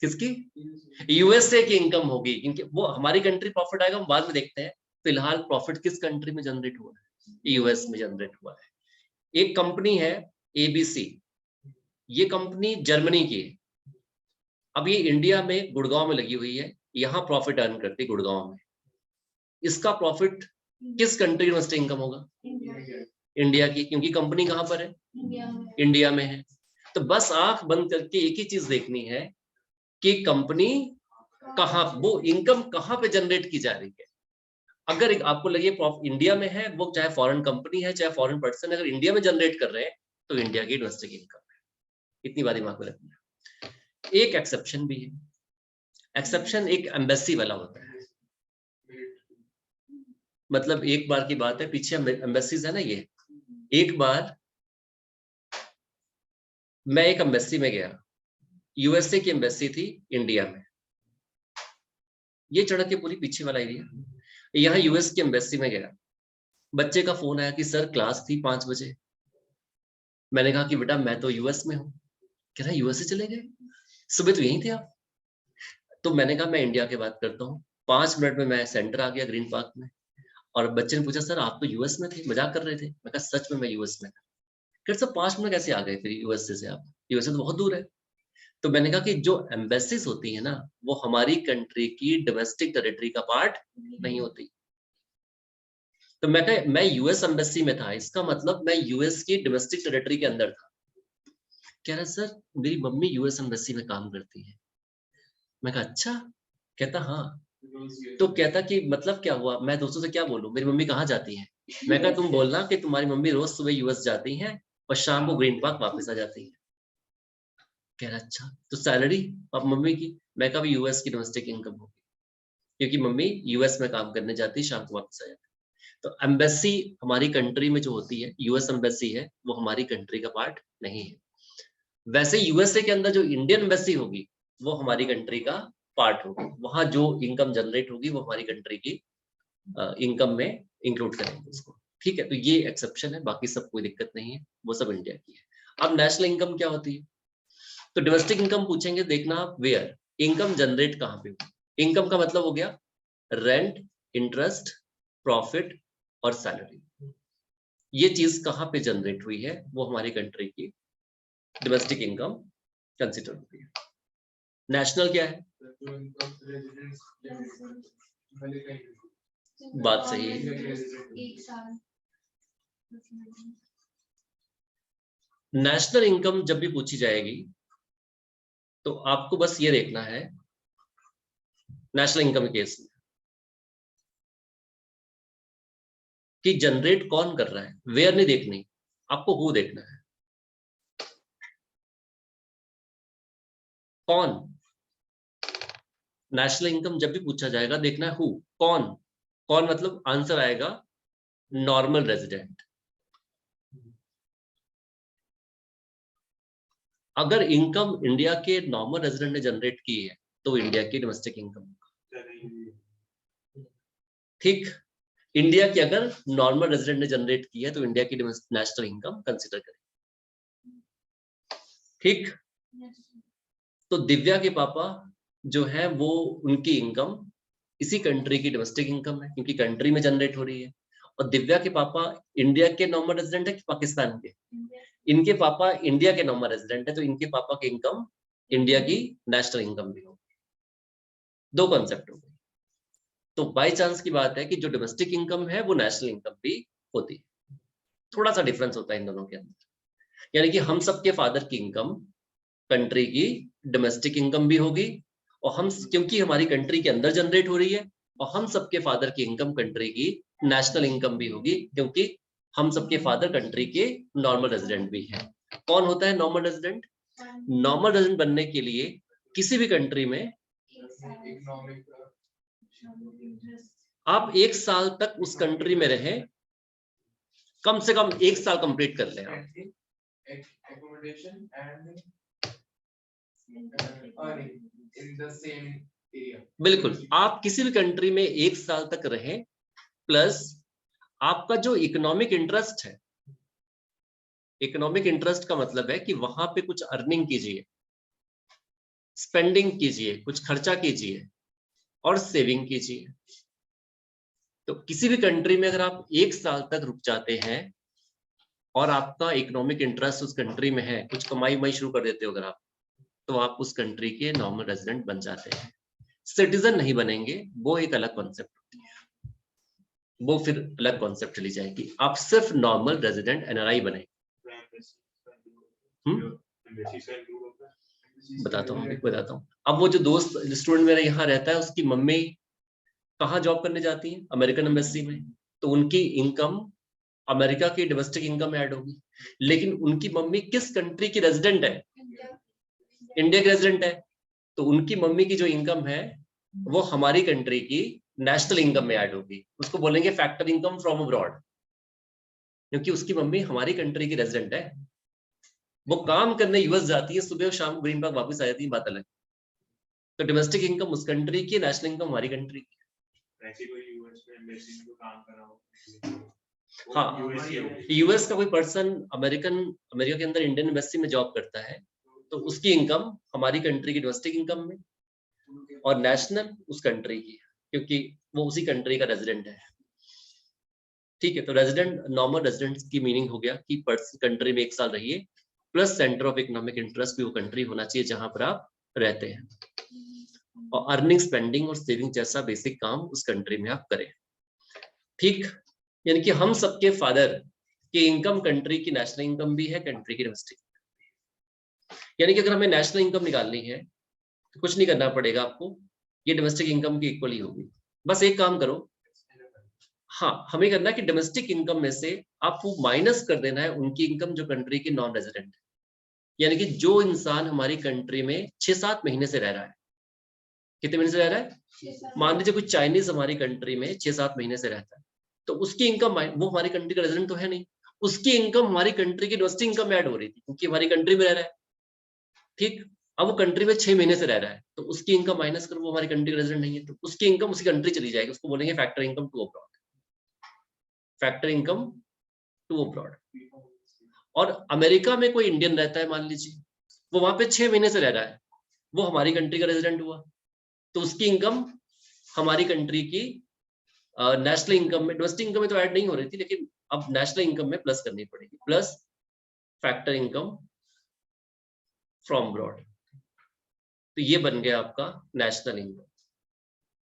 किसकी? यूएसए की इनकम होगी, क्योंकि वो हमारी कंट्री प्रॉफिट आएगा हम बाद में देखते हैं। फिलहाल प्रॉफिट किस कंट्री में जनरेट हुआ है? यूएस में जनरेट हुआ है। एक कंपनी है एबीसी, ये कंपनी जर्मनी की है, अब ये इंडिया में गुड़गांव में लगी हुई है, यहाँ प्रॉफिट अर्न करती है गुड़गांव में। इसका प्रॉफिट किस कंट्री की डोमेस्टिक इनकम होगा? इंडिया की, क्योंकि कंपनी कहाँ पर है? इंडिया में है। तो बस आंख बंद करके एक ही चीज देखनी है कि कंपनी कहाँ, वो इनकम कहाँ पे जनरेट की जा रही है। अगर आपको लगे इंडिया में है, वो चाहे फॉरेन कंपनी है चाहे फॉरेन पर्सन, अगर इंडिया में जनरेट कर रहे हैं तो इंडिया की डोमेस्टिक इनकम है। इतनी बात दिमाग में रखना। एक एक्सेप्शन भी है, एक्सेप्शन एक एम्बेसी वाला होता है। मतलब एक बार की बात है, पीछे एम्बेसीज है ना, ये एक बार मैं एक एम्बेसी में गया, यूएसए की एम्बेसी थी इंडिया में, ये चढ़ के पूरी पीछे वाला एरिया, यहाँ यूएस की एम्बेसी में गया। बच्चे का फोन आया कि सर क्लास थी 5 बजे। मैंने कहा कि बेटा मैं तो यूएस में हूँ। कह रहा यूएसए चले गए, सुबह तो यहीं थे आप। तो मैंने कहा मैं इंडिया की बात करता हूँ। 5 मिनट में मैं सेंटर आ गया ग्रीन पार्क में, और बच्चे ने पूछा सर आप तो यूएस में थे, मजाक कर रहे थे? मैं कहा सच में मैं यूएस में था। फिर सर 5 मिनट कैसे आ गए फिर यूएसए से आप? यूएसए तो बहुत दूर है। तो मैंने कहा कि जो एम्बेसीज होती है ना, वो हमारी कंट्री की डोमेस्टिक टेरिटरी का पार्ट नहीं होती। तो मैं कहा मैं यूएस एम्बेसी में था, इसका मतलब मैं यूएस की डोमेस्टिक टेरिटरी के अंदर था। कह रहा सर मेरी मम्मी यूएस एम्बेसी में काम करती है। मैं कहा अच्छा, कहता हाँ। तो कहता कि मतलब क्या हुआ, मैं दोस्तों से क्या बोलूं, मेरी मम्मी कहाँ जाती है। मैं कहा तुम बोलना कि तुम्हारी मम्मी रोज सुबह यूएस जाती हैं और शाम को ग्रीन पार्क वापस आ जाती है। कह रहा अच्छा, तो सैलरी अब मम्मी की, मैं कहा यूएस की डोमेस्टिक इनकम होगी, क्योंकि मम्मी यूएस में काम करने जाती, शाम को वापस आ जाती। तो एम्बेसी हमारी कंट्री में जो होती है, यूएस एम्बेसी है, वो हमारी कंट्री का पार्ट नहीं है। वैसे यूएसए के अंदर जो इंडियन एम्बेसी होगी वो हमारी कंट्री का पार्ट होगी, वहां जो इनकम जनरेट होगी वो हमारी कंट्री की इनकम में इंक्लूड करेंगे उसको। ठीक है, तो ये एक्सेप्शन है, बाकी सब कोई दिक्कत नहीं है, वो सब इंडिया की है। अब नेशनल इनकम क्या होती है, तो डोमेस्टिक इनकम पूछेंगे, देखना आप वेयर इनकम जनरेट कहाँ पे होगी। इनकम का मतलब हो गया रेंट, इंटरेस्ट, प्रॉफिट और सैलरी। ये चीज कहाँ पे जनरेट हुई है, वो हमारी कंट्री की डोमेस्टिक इनकम कंसिडर होती है। नेशनल क्या है, बात सही है। एक साल नेशनल इनकम जब भी पूछी जाएगी तो आपको बस ये देखना है नेशनल इनकम केस में कि जनरेट कौन कर रहा है, वेयर नहीं देखनी, आपको हु देखना है। कौन, नेशनल इनकम जब भी पूछा जाएगा देखना है हु, कौन। कौन मतलब आंसर आएगा नॉर्मल रेजिडेंट। अगर इनकम इंडिया के नॉर्मल रेजिडेंट ने जनरेट की है तो इंडिया की डोमेस्टिक इनकम। ठीक, इंडिया की अगर नॉर्मल रेजिडेंट ने जनरेट की है तो इंडिया की नेशनल इनकम कंसीडर करें। ठीक, तो दिव्या के पापा जो है वो उनकी इनकम इसी कंट्री की डोमेस्टिक इनकम है, क्योंकि कंट्री में जनरेट हो रही है। और दिव्या के पापा इंडिया के नॉर्मल रेजिडेंट है कि पाकिस्तान के, इनके पापा इंडिया के नॉर्मल रेजिडेंट है, तो इनके पापा की इनकम इंडिया की नेशनल इनकम भी होगी। दो कॉन्सेप्ट हो गए। तो बाय चांस की बात है कि जो डोमेस्टिक इनकम है वो नेशनल इनकम भी होती है। थोड़ा सा डिफरेंस होता है इन दोनों के अंदर, यानी कि हम सबके फादर की इनकम कंट्री की डोमेस्टिक इनकम भी होगी, और हम क्योंकि हमारी कंट्री के अंदर जनरेट हो रही है, और हम सबके फादर की इनकम कंट्री की नेशनल इनकम भी होगी, क्योंकि हम सबके फादर कंट्री के नॉर्मल रेजिडेंट भी हैं। कौन होता है नॉर्मल रेजिडेंट? नॉर्मल रेजिडेंट बनने के लिए किसी भी कंट्री में आप 1 साल तक उस कंट्री में रहे, कम से कम 1 साल कंप्लीट कर लें आप। accommodation and earning in the same area. बिल्कुल, आप किसी भी कंट्री में 1 साल तक रहे, प्लस आपका जो इकोनॉमिक इंटरेस्ट है, इकोनॉमिक इंटरेस्ट का मतलब है कि वहां पे कुछ अर्निंग कीजिए, स्पेंडिंग कीजिए, कुछ खर्चा कीजिए और सेविंग कीजिए। तो किसी भी कंट्री में अगर आप 1 साल तक रुक जाते हैं और आपका इकोनॉमिक इंटरेस्ट उस कंट्री में है, कुछ कमाई वमाई शुरू कर देते हो अगर आप, तो आप उस कंट्री के नॉर्मल रेजिडेंट बन जाते हैं। सिटीजन नहीं बनेंगे, वो एक अलग कॉन्सेप्ट होती है, वो फिर अलग कॉन्सेप्ट चली जाएगी। आप सिर्फ नॉर्मल रेजिडेंट एनआरआई बने। बताता हूँ। अब वो जो दोस्त स्टूडेंट मेरा यहाँ रहता है, उसकी मम्मी कहाँ जॉब करने जाती है? अमेरिकन एम्बेसी में। तो उनकी इनकम अमेरिका की डोमेस्टिक इनकम ऐड होगी, लेकिन उनकी मम्मी किस कंट्री की रेजिडेंट है? इंडिया की रेजिडेंट है। तो उनकी मम्मी की जो इनकम है वो हमारी कंट्री की नेशनल इनकम में ऐड होगी, उसको बोलेंगे फैक्टर इनकम फ्रॉम अब्रॉड, क्योंकि उसकी मम्मी हमारी कंट्री की रेजिडेंट है। वो काम करने यूएस जाती है, सुबह और शाम को ग्रीन पार्क वापस आ जाती है, बात अलग। तो डोमेस्टिक इनकम उस कंट्री की, नेशनल इनकम हमारी कंट्री की। हाँ, यूएस का कोई पर्सन अमेरिका के अंदर इंडियन एम्बेसी में जॉब करता है, तो उसकी इनकम हमारी कंट्री की डोमेस्टिक इनकम में, और नेशनल उस कंट्री की, क्योंकि वो उसी कंट्री का रेजिडेंट है। ठीक है, तो रेजिडेंट, नॉर्मल रेजिडेंट की मीनिंग हो गया कि पर्सन कंट्री में 1 साल रहिए, plus centre of economic interest भी वो कंट्री होना चाहिए जहां पर आप रहते हैं, और अर्निंग, स्पेंडिंग और सेविंग जैसा बेसिक काम उस कंट्री में आप करें। ठीक, यानी कि हम सबके फादर की इनकम कंट्री की नेशनल इनकम भी है, कंट्री की डोमेस्टिक। यानी कि अगर हमें नेशनल इनकम निकालनी है तो कुछ नहीं करना पड़ेगा आपको, ये डोमेस्टिक इनकम की इक्वल ही होगी। बस एक काम करो, हाँ हमें करना है कि डोमेस्टिक इनकम में से आपको माइनस कर देना है उनकी इनकम जो कंट्री की नॉन रेजिडेंट है। यानी कि जो इंसान हमारी कंट्री में 6-7 महीने से रह रहा है, कितने महीने से रह रहा है, मान लीजिए कोई चाइनीज हमारी कंट्री में 6-7 महीने से रहता है, तो उसकी इनकम, वो हमारी कंट्री का रेजिडेंट तो है नहीं, उसकी इनकम हमारी कंट्री की डोमेस्टिक इनकम में ऐड हो रही थी क्योंकि हमारी कंट्री में रह रहा है। ठीक, अब वो कंट्री में 6 महीने से रह रहा है तो उसकी इनकम माइनस करो, वो हमारी कंट्री का रेजिडेंट नहीं है तो उसकी इनकम उसी कंट्री चली जाएगी, उसको बोलेंगे factor income to abroad, factor income to abroad. और अमेरिका में कोई इंडियन रहता है, मान लीजिए वो वहां पे 6 महीने से रह रहा है, वो हमारी कंट्री का रेजिडेंट हुआ, तो उसकी इनकम हमारी कंट्री की नेशनल इनकम में, डोमेस्टिक इनकम में तो ऐड नहीं हो रही थी, लेकिन अब नेशनल इनकम में प्लस करनी पड़ेगी, plus factor income from abroad. तो ये बन गया आपका नेशनल इनकम।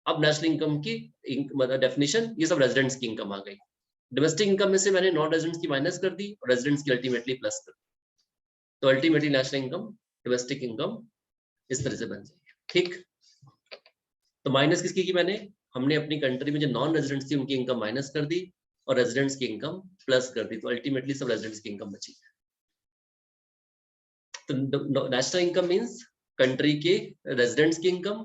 अब नेशनल इनकम की मतलब डेफिनेशन, ये सब रेजिडेंट्स की इनकम आ गई। डोमेस्टिक इनकम में से मैंने नॉन रेजिडेंट्स की माइनस कर दी और रेजिडेंट्स की अल्टीमेटली प्लस कर दी, तो ultimately national income, domestic income इस तरह से बन जाएगी। ठीक, तो माइनस किसकी की मैंने, हमने अपनी कंट्री में जो नॉन रेजिडेंट्स थी उनकी इनकम माइनस कर दी और रेजिडेंट्स की इनकम प्लस कर दी, तो अल्टीमेटली सब रेजिडेंट्स की इनकम बची। तो नेशनल इनकम मींस कंट्री के रेजिडेंट्स की इनकम,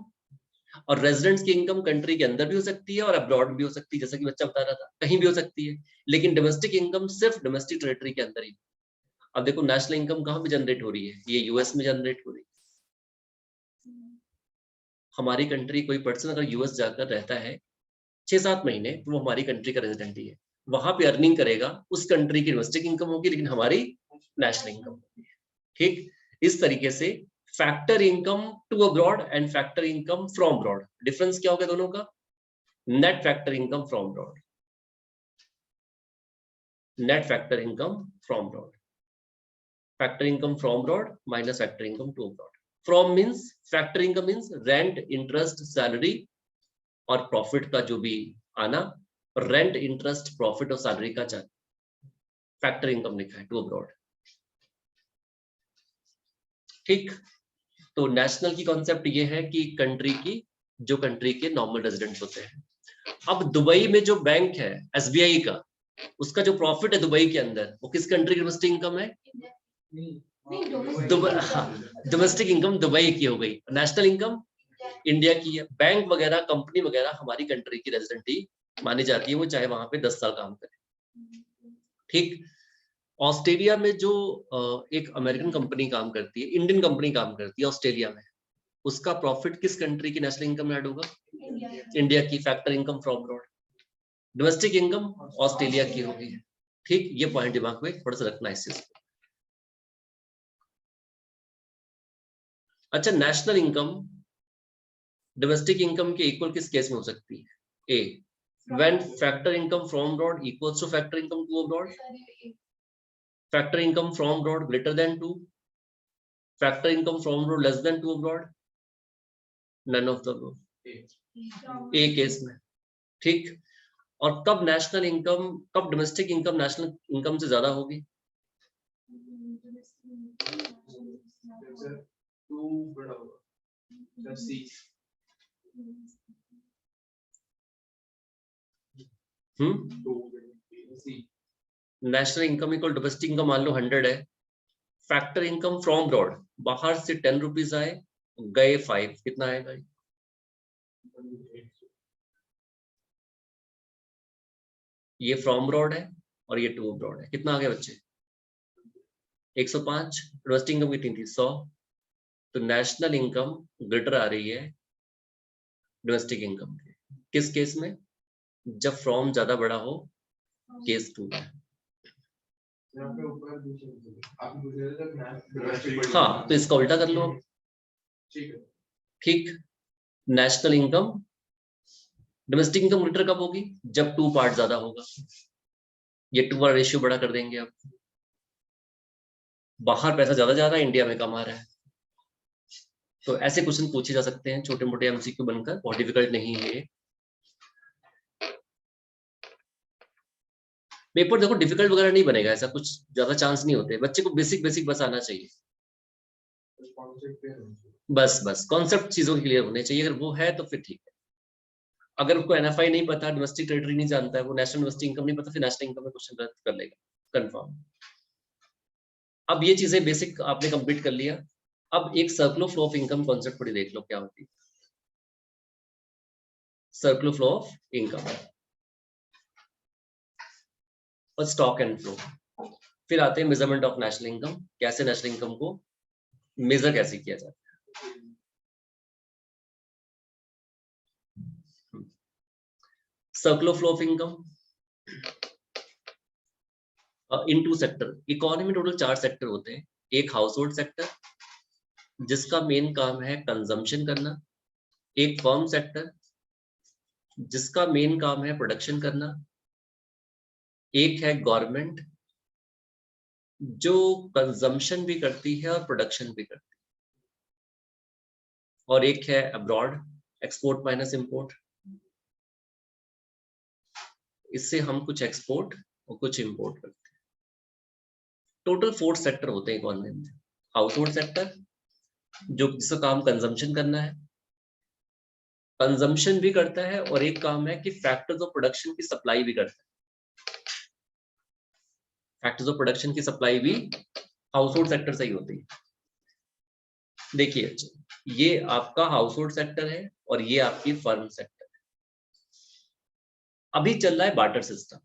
और रेजिडेंट्स की इनकम कंट्री के अंदर भी हो सकती है और अब्रॉड भी हो सकती है, जैसा कि बच्चा बता रहा था, कहीं भी हो सकती है, लेकिन डोमेस्टिक इनकम सिर्फ डोमेस्टिक टेरिटरी के अंदर ही। अब देखो नेशनल इनकम कहाँ पे जनरेट हो रही है, ये यूएस में जनरेट हो रही है। हमारी कंट्री, कोई पर्सन अगर यूएस जाकर रहता है 6-7 महीने, तो वो हमारी कंट्री का रेजिडेंट ही है, वहां पे अर्निंग करेगा, उस कंट्री की डोमेस्टिक इनकम होगी लेकिन हमारी नेशनल इनकम होगी। ठीक, इस तरीके से factor income to abroad and factor income from abroad, difference क्या होगा दोनों का, net factor income from abroad, net factor income from abroad, factor income from abroad minus factor income to abroad. From means, factor income means rent, interest, salary और profit का जो भी आना, rent, interest, profit और salary का factor income लिखा है to abroad. ठीक, तो नेशनल की कॉन्सेप्ट ये है कि कंट्री की, जो कंट्री के नॉर्मल रेजिडेंट्स होते हैं। अब दुबई में जो बैंक है एसबीआई का, उसका जो प्रॉफिट है दुबई के अंदर, वो किस कंट्री की डोमेस्टिक इनकम है, दुबई, हाँ डोमेस्टिक इनकम दुबई की हो गई, नेशनल इनकम इंडिया की है। बैंक वगैरह, कंपनी वगैरह हमारी कंट्री की रेजिडेंट ही मानी जाती है, वो चाहे वहां पे 10 साल काम करे। ठीक, ऑस्ट्रेलिया में जो एक अमेरिकन कंपनी काम करती है, इंडियन कंपनी काम करती है ऑस्ट्रेलिया में, उसका प्रॉफिट किस कंट्री की नेशनल इनकम में ऐड होगा, इंडिया की, factor income from abroad. Domestic income Australia की होगी। ठीक, ये पॉइंट दिमाग में थोड़ा सा रखना है इस चीज को। अच्छा, नेशनल इनकम डोमेस्टिक इनकम के इक्वल किस केस में हो सकती है, A when factor income from abroad equals to factor income to abroad, factor income from abroad greater than 2, factor income from abroad less than 2 abroad, none of the above, A case में। ठीक, और कब national income, कब domestic income national income से ज्यादा होगी, Two बड़ा होगा, जब six, C, national income equal domestic income मान लो 100 है, फैक्टर इनकम फ्रॉम अब्रॉड, बाहर से 10 रुपीज आए, गए 5, कितना आएगा, ये फ्रॉम अब्रॉड है और ये टू अब्रॉड है, कितना आ गया बच्चे, 105। डोमेस्टिक इनकम कितनी थी, 100। तो नेशनल इनकम ग्रेटर आ रही है डोमेस्टिक इनकम के, किस केस में, जब फ्रॉम ज्यादा बड़ा हो, केस 2 में। यहाँ पे ऊपर दूसरे, आप दूसरे तक ना, हाँ, तो इसका उल्टा कर लो। ठीक है, ठीक, national income, domestic income greater कब होगी, जब 2 पार्ट ज्यादा होगा, ये 2 वाला रेशियो बड़ा कर देंगे आप, बाहर पैसा ज्यादा इंडिया में कम आ रहा है। तो ऐसे क्वेश्चन पूछे जा सकते हैं, छोटे मोटे एमसीक्यू बनकर, बहुत डिफिकल्ट नहीं है। पेपर देखो डिफिकल्ट वगैरह नहीं बनेगा, ऐसा कुछ ज्यादा चांस नहीं होते, बच्चे को बेसिक बेसिक बस आना चाहिए, कॉन्सेप्ट पे है। बस कॉन्सेप्ट चीजों के क्लियर होने चाहिए, अगर वो है तो फिर ठीक है। अगर उसको एनएफआई नहीं पता, डोमेस्टिक टेरिटरी नहीं जानता है, वो नेशनल डोमेस्टिक इनकम नहीं पता, फिर नेशनल इनकम में क्वेश्चन गलत कर लेगा कंफर्म। अब ये चीजें बेसिक आपने कंप्लीट कर लिया। अब एक circular flow of income concept थोड़ी देख लो क्या होती है। सर्कुलर फ्लो ऑफ इनकम और स्टॉक एंड फ्लो, फिर आते हैं मेजरमेंट ऑफ नेशनल इनकम, कैसे नेशनल इनकम को मेजर कैसे किया जाता है। Circular flow of income in two sector, economy में टोटल 4 सेक्टर होते हैं। एक हाउस होल्ड सेक्टर जिसका मेन काम है कंजम्पशन करना, एक फर्म सेक्टर जिसका मेन काम है प्रोडक्शन करना, एक है गवर्नमेंट जो कंजम्पशन भी करती है और प्रोडक्शन भी करती है, और एक है अब्रॉड, एक्सपोर्ट माइनस इंपोर्ट, इससे हम कुछ एक्सपोर्ट और कुछ इंपोर्ट करते हैं। टोटल 4 सेक्टर होते हैं इकोनॉमी में। हाउस होल्ड सेक्टर जो जिसका काम कंजम्पशन करना है, कंजम्पशन भी करता है, और एक काम है कि फैक्टर्स ऑफ प्रोडक्शन की सप्लाई भी करता है। फैक्टर्स ऑफ प्रोडक्शन की सप्लाई भी हाउस होल्ड सेक्टर से ही होती है। देखिए ये आपका हाउस होल्ड सेक्टर है और ये आपकी फर्म सेक्टर है। अभी चल रहा है बार्टर सिस्टम।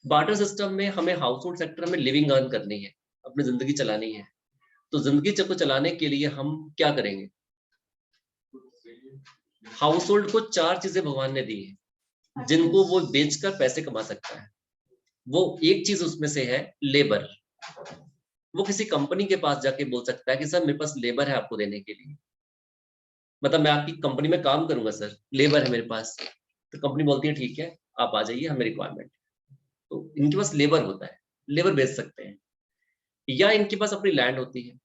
बार्टर सिस्टम में हमें हाउस होल्ड सेक्टर में लिविंग अर्न करनी है, अपनी जिंदगी चलानी है। तो जिंदगी को चलाने के लिए हम क्या करेंगे? हाउस होल्ड को 4 चीजें भगवान ने दी है जिनको वो बेचकर पैसे कमा सकता है। वो एक चीज उसमें से है लेबर। वो किसी कंपनी के पास जाके बोल सकता है कि सर मेरे पास लेबर है आपको देने के लिए, मतलब मैं आपकी कंपनी में काम करूंगा सर, लेबर है मेरे पास। तो कंपनी बोलती है ठीक है आप आ जाइए, हमें रिक्वायरमेंट। तो इनके पास लेबर होता है, लेबर बेच सकते हैं। या इनके पास अपनी लैंड होती है,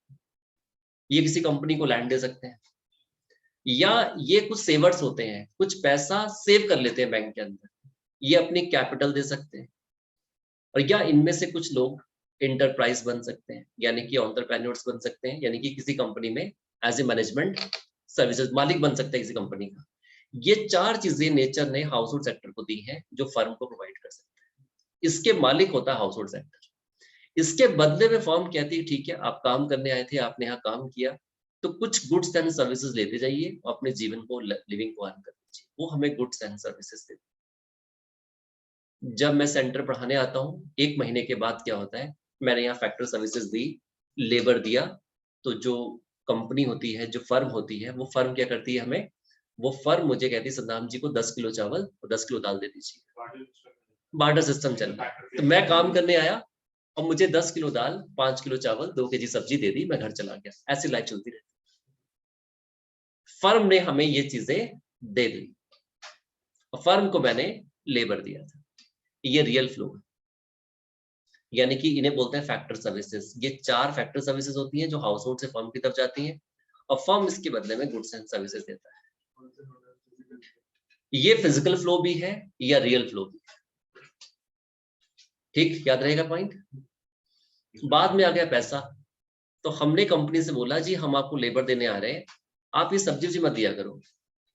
ये किसी कंपनी को लैंड दे सकते हैं। या ये कुछ सेवर्स होते हैं, कुछ पैसा सेव कर लेते हैं बैंक के अंदर, ये अपनी कैपिटल दे सकते हैं। और या इनमें से कुछ लोग इंटरप्राइज बन सकते हैं, यानी कि एंटरप्रेन्योर्स बन सकते हैं, यानी कि किसी कंपनी में एज ए मैनेजमेंट सर्विसेज मालिक बन सकते हैं किसी कंपनी का। ये 4 चीजें नेचर ने हाउस होल्ड सेक्टर को दी हैं जो फर्म को प्रोवाइड कर सकते हैं। इसके मालिक होता है हाउस होल्ड सेक्टर। इसके बदले में फर्म कहती है ठीक है आप काम करने आए थे, आपने यहाँ काम किया, तो कुछ गुड्स एंड सर्विसेज लेते जाइए और अपने जीवन को लिविंग को अर्न कर दीजिए। वो हमें गुड्स एंड सर्विसेज देते हैं। जब मैं सेंटर पढ़ाने आता हूँ 1 महीने के बाद क्या होता है, मैंने यहाँ फैक्टर सर्विसेज दी, लेबर दिया, तो जो कंपनी होती है, जो फर्म होती है, वो फर्म क्या करती है हमें, वो फर्म मुझे कहती है सद्दाम जी को 10 किलो चावल और 10 किलो दाल दे दीजिए। बार्टर सिस्टम चल रहा है। तो मैं काम करने आया और मुझे 10 किलो दाल, 5 किलो चावल, 2 केजी सब्जी दे दी, मैं घर चला गया। ऐसी लाइफ चलती रहती। फर्म ने हमें ये चीजें दे दी और फर्म को मैंने लेबर दिया था। ये रियल फ्लो है, यानी कि इन्हें बोलते हैं फैक्टर सर्विसेज। ये 4 फैक्टर सर्विसेज होती हैं जो हाउस होल्ड से फर्म की तरफ जाती हैं, और फर्म इसके बदले में गुड्स एंड सर्विसेज देता है। ये फिजिकल फ्लो भी है या रियल फ्लो भी है। ठीक, याद रहेगा पॉइंट। बाद में आ गया पैसा, तो हमने कंपनी से बोला जी हम आपको लेबर देने आ रहे हैं, आप ये सब्जी मत दिया करो।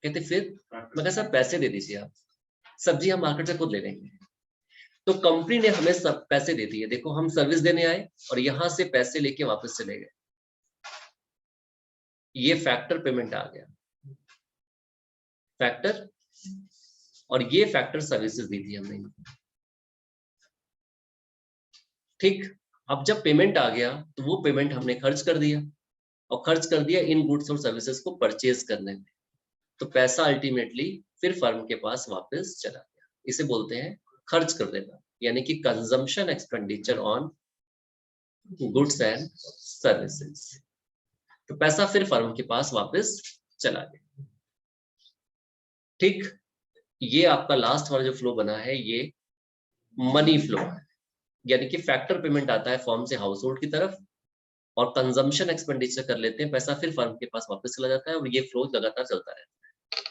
कहते फिर मैं कहा सर पैसे दे दीजिए, आप सब्जी हम मार्केट से खुद ले लेंगे। तो कंपनी ने हमें सब पैसे दे दिए, देखो हम सर्विस देने आए और यहां से पैसे लेके वापस चले गए। ये फैक्टर पेमेंट आ गया, फैक्टर, और ये फैक्टर सर्विसेज दी थी हमने। ठीक, अब जब पेमेंट आ गया तो वो पेमेंट हमने खर्च कर दिया, और खर्च कर दिया इन गुड्स और सर्विसेज को परचेज करने में। तो पैसा अल्टीमेटली फिर फर्म के पास वापस चला गया। इसे बोलते हैं खर्च कर देना, यानी कि consumption expenditure on goods and services. तो पैसा फिर फर्म के पास वापस चला गया। ठीक, ये आपका लास्ट वाला जो फ्लो बना है ये मनी फ्लो है, यानी कि फैक्टर पेमेंट आता है फर्म से हाउस होल्ड की तरफ, और कंजम्पशन एक्सपेंडिचर कर लेते हैं, पैसा फिर फर्म के पास वापस चला जाता है, और ये फ्लो लगातार चलता रहता है,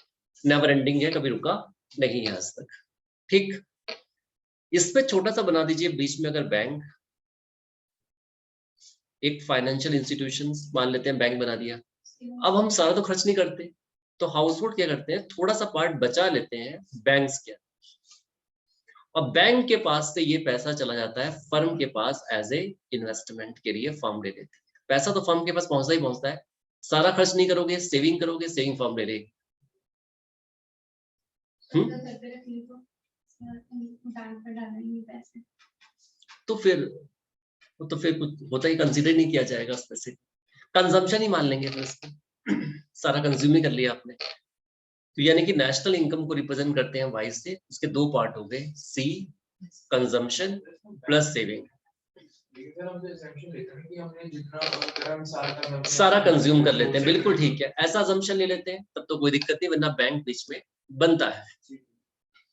नेवर एंडिंग है, कभी रुका नहीं है आज तक। ठीक, इस पे छोटा सा बना दीजिए बीच में, अगर बैंक, एक फाइनेंशियल इंस्टीट्यूशंस मान लेते हैं, बैंक बना दिया। अब हम सारा तो खर्च नहीं करते, तो हाउस होल्ड क्या करते हैं, थोड़ा सा पार्ट बचा लेते हैं बैंक्स के, और बैंक के पास से ये पैसा चला जाता है फर्म के पास एज ए इन्वेस्टमेंट के लिए, फर्म ले लेते हैं। पैसा तो फर्म के पास पहुंचता ही पहुंचता है, सारा खर्च नहीं करोगे, सेविंग करोगे, सेविंग फर्म ले लेगी। अगर घर पे रख ली तो बैंक पर डालना ही नहीं पैसे। तो फिर कुछ होता ही कंसीडर नहीं किया जाएगा उसमें से, कंजम्पशन ही मान लेंगे फिर इसको। सारा कंज्यूम ही कर लिया आपने। तो यानी कि नेशनल इनकम को रिप्रेजेंट करते हैं वाई से, उसके दो पार्ट हो गए, सी कंजम्पशन प्लस सेविंग। लेकिन सर हमसे assumption लेते हैं कि हमने जितना अगर हम सारा सारा कंज्यूम कर लेते हैं, बिल्कुल ठीक है, ऐसा assumption ले लेते हैं, तब तो कोई दिक्कत नहीं, वरना बैंक बीच में बनता है।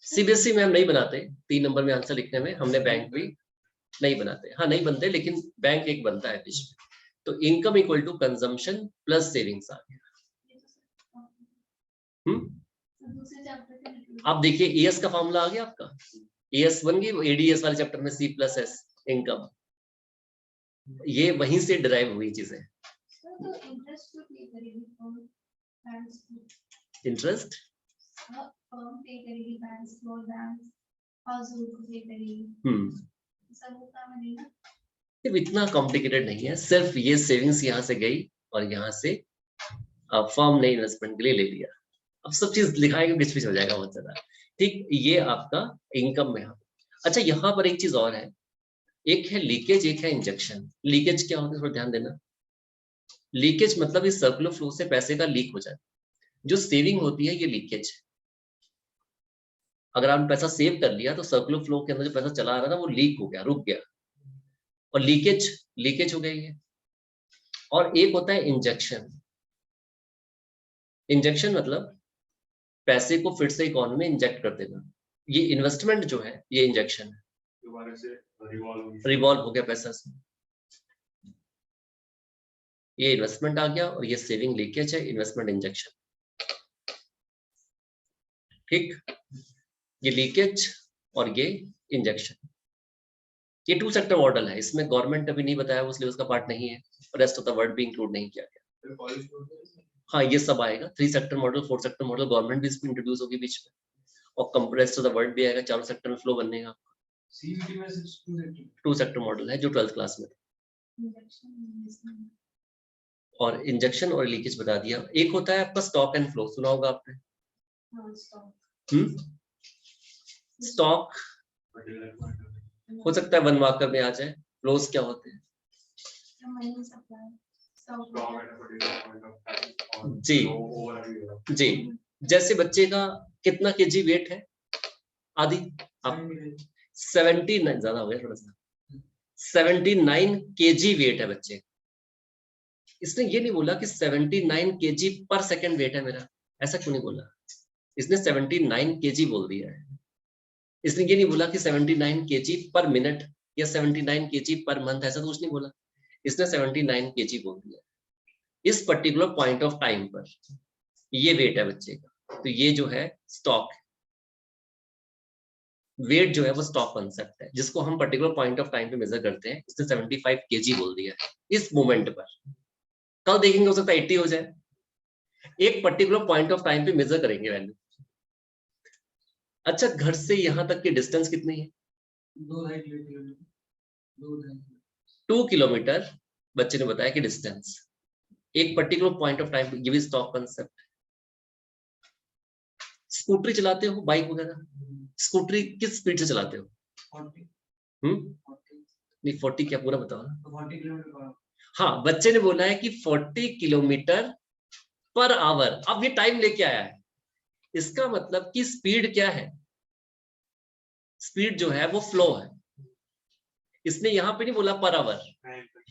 सीबीएसई में हम नहीं बनाते, 3 नंबर में आंसर लिखने में हमने बैंक भी नहीं बनाते, हाँ नहीं बनते, लेकिन बैंक एक बनता है बीच में। तो income equal to consumption plus savings आ गया। दूसरे चैप्टर के निकल आप देखिए एएस का फॉर्मूला आ गया आपका, एएस बन गई, एडीएस वाले चैप्टर में सी प्लस एस इनकम, ये वहीं से डिराइव हुई चीजें। तो इंटरेस्ट तो पे करेगी बैंक्स, इंटरेस्ट फर्म पे करेगी, बैंक्स और बैंक्स हाउस होल्ड को पे करेगी। सब वो काम नहीं ना। ये इतना कॉम्प्लिकेटेड नहीं है, सिर्फ ये सेविंग्स यहाँ से गई और यहाँ से फर्म ने इन्वेस्टमेंट के लिए ले लिया। अब सब चीज लिखाएंगे बीच बीच हो जाएगा बहुत ज्यादा। ठीक, ये आपका इनकम में। अच्छा यहाँ पर एक चीज और है, एक है लीकेज, एक है इंजेक्शन। लीकेज क्या होता है थोड़ा ध्यान देना। लीकेज मतलब इस सर्कुलर फ्लो से पैसे का लीक हो जाए। जो सेविंग होती है ये लीकेज। अगर आपने पैसा सेव कर लिया तो सर्कुलर फ्लो के अंदर जो पैसा चला आ रहा था वो लीक हो गया, रुक गया, और लीकेज हो गई है। और एक होता है इंजेक्शन। इंजेक्शन मतलब पैसे को फिर से इकोनॉमी में इंजेक्ट कर देना। ये इन्वेस्टमेंट जो है ये इंजेक्शन है, दोबारा से रिवॉल्व हो गया पैसा से, ये इन्वेस्टमेंट आ गया, और ये सेविंग लीकेज है, इन्वेस्टमेंट इंजेक्शन। ठीक, ये लीकेज और ये इंजेक्शन, ये 2 सेक्टर मॉडल है। इसमें गवर्नमेंट अभी नहीं बताया, वो सिलेबस का पार्ट नहीं है, रेस्ट ऑफ द वर्ड भी इंक्लूड नहीं किया गया। हाँ ये सब आएगा, 3 sector model, 4 sector model, government भी इसमें इंट्रोड्यूस होगी बीच में, और रेस्ट ऑफ द वर्ड भी आएगा, चारों सेक्टर में फ्लो बनने का। सीवीटी में 2 सेक्टर मॉडल है जो 12th क्लास में, और इंजेक्शन और लीकेज बता दिया। एक होता है आपका स्टॉक एंड फ्लो, सुना होगा आपने। स्टॉक हो सकता है 1 मार्कर में आ जाए। फ्लोज क्या होते हैं? जी जी, जैसे बच्चे का कितना केजी वेट है, आदि आप 79, ज्यादा हो गया थोड़ा सा, 79 केजी वेट है बच्चे। इसने ये नहीं बोला कि 79 केजी पर सेकंड वेट है मेरा, ऐसा क्यों नहीं बोला? इसने 79 केजी बोल दिया है। इसने ये नहीं बोला कि 79 केजी पर मिनट या 79 केजी पर मंथ, ऐसा तो कुछ नहीं बोला। इसने 79 केजी बोल दिया इस पर्टिकुलर पॉइंट ऑफ टाइम पर। ये वेट है बच्चे का, तो ये जो है स्टॉक, वेट जो है वो स्टॉक कॉन्सेप्ट है, जिसको हम पर्टिकुलर पॉइंट ऑफ टाइम पे मेजर करते हैं। इसने 75 केजी बोल दिया है इस मोमेंट पर। कल देखेंगे हो सकता है 80 हो जाए। एक पर्टिकुलर पॉइंट ऑफ टाइम पे मेजर करेंगे वैल्यू। अच्छा, घर से यहां तक की डिस्टेंस कितनी है? 2 किलोमीटर बच्चे ने बताया कि डिस्टेंस, एक पर्टिकुलर पॉइंट ऑफ टाइम पे, ये भी स्टॉक कंसेप्ट। स्कूटरी चलाते हो, बाइक वगैरह, स्कूटरी किस स्पीड से चलाते हो? 40 नहीं 40 क्या, पूरा बताओ ना। 40 किलोमीटर। हाँ, बच्चे ने बोला है कि 40 किलोमीटर पर आवर। अब ये टाइम लेके आया है, इसका मतलब कि स्पीड क्या है? स्पीड जो है वो फ्लो है। इसने यहाँ पे नहीं बोला पर आवर,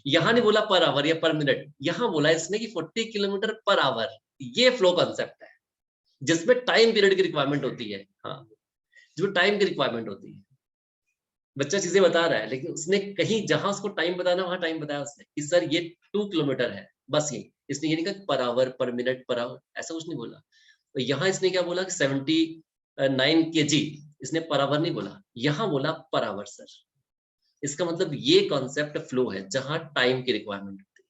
यहाँ नहीं बोला पर आवर या पर मिनट, यहाँ बोला इसने कि 40 किलोमीटर पर आवर। ये फ्लो कॉन्सेप्ट है जिसमें टाइम पीरियड की रिक्वायरमेंट होती है। हाँ, जो टाइम की रिक्वायरमेंट होती है। बच्चा चीजें बता रहा है, लेकिन उसने कहीं जहां उसको टाइम बताना वहां टाइम बताया उसने कि सर ये 2 किलोमीटर है, बस ये। इसने ये नहीं कहा पर आवर, पर मिनट, पर आवर, ऐसा कुछ नहीं बोला। तो यहाँ इसने क्या बोला कि 79 केजी इसने परावर नहीं बोला, यहां बोला परावर सर। इसका मतलब ये कॉन्सेप्ट फ्लो है जहां टाइम की रिक्वायरमेंट होती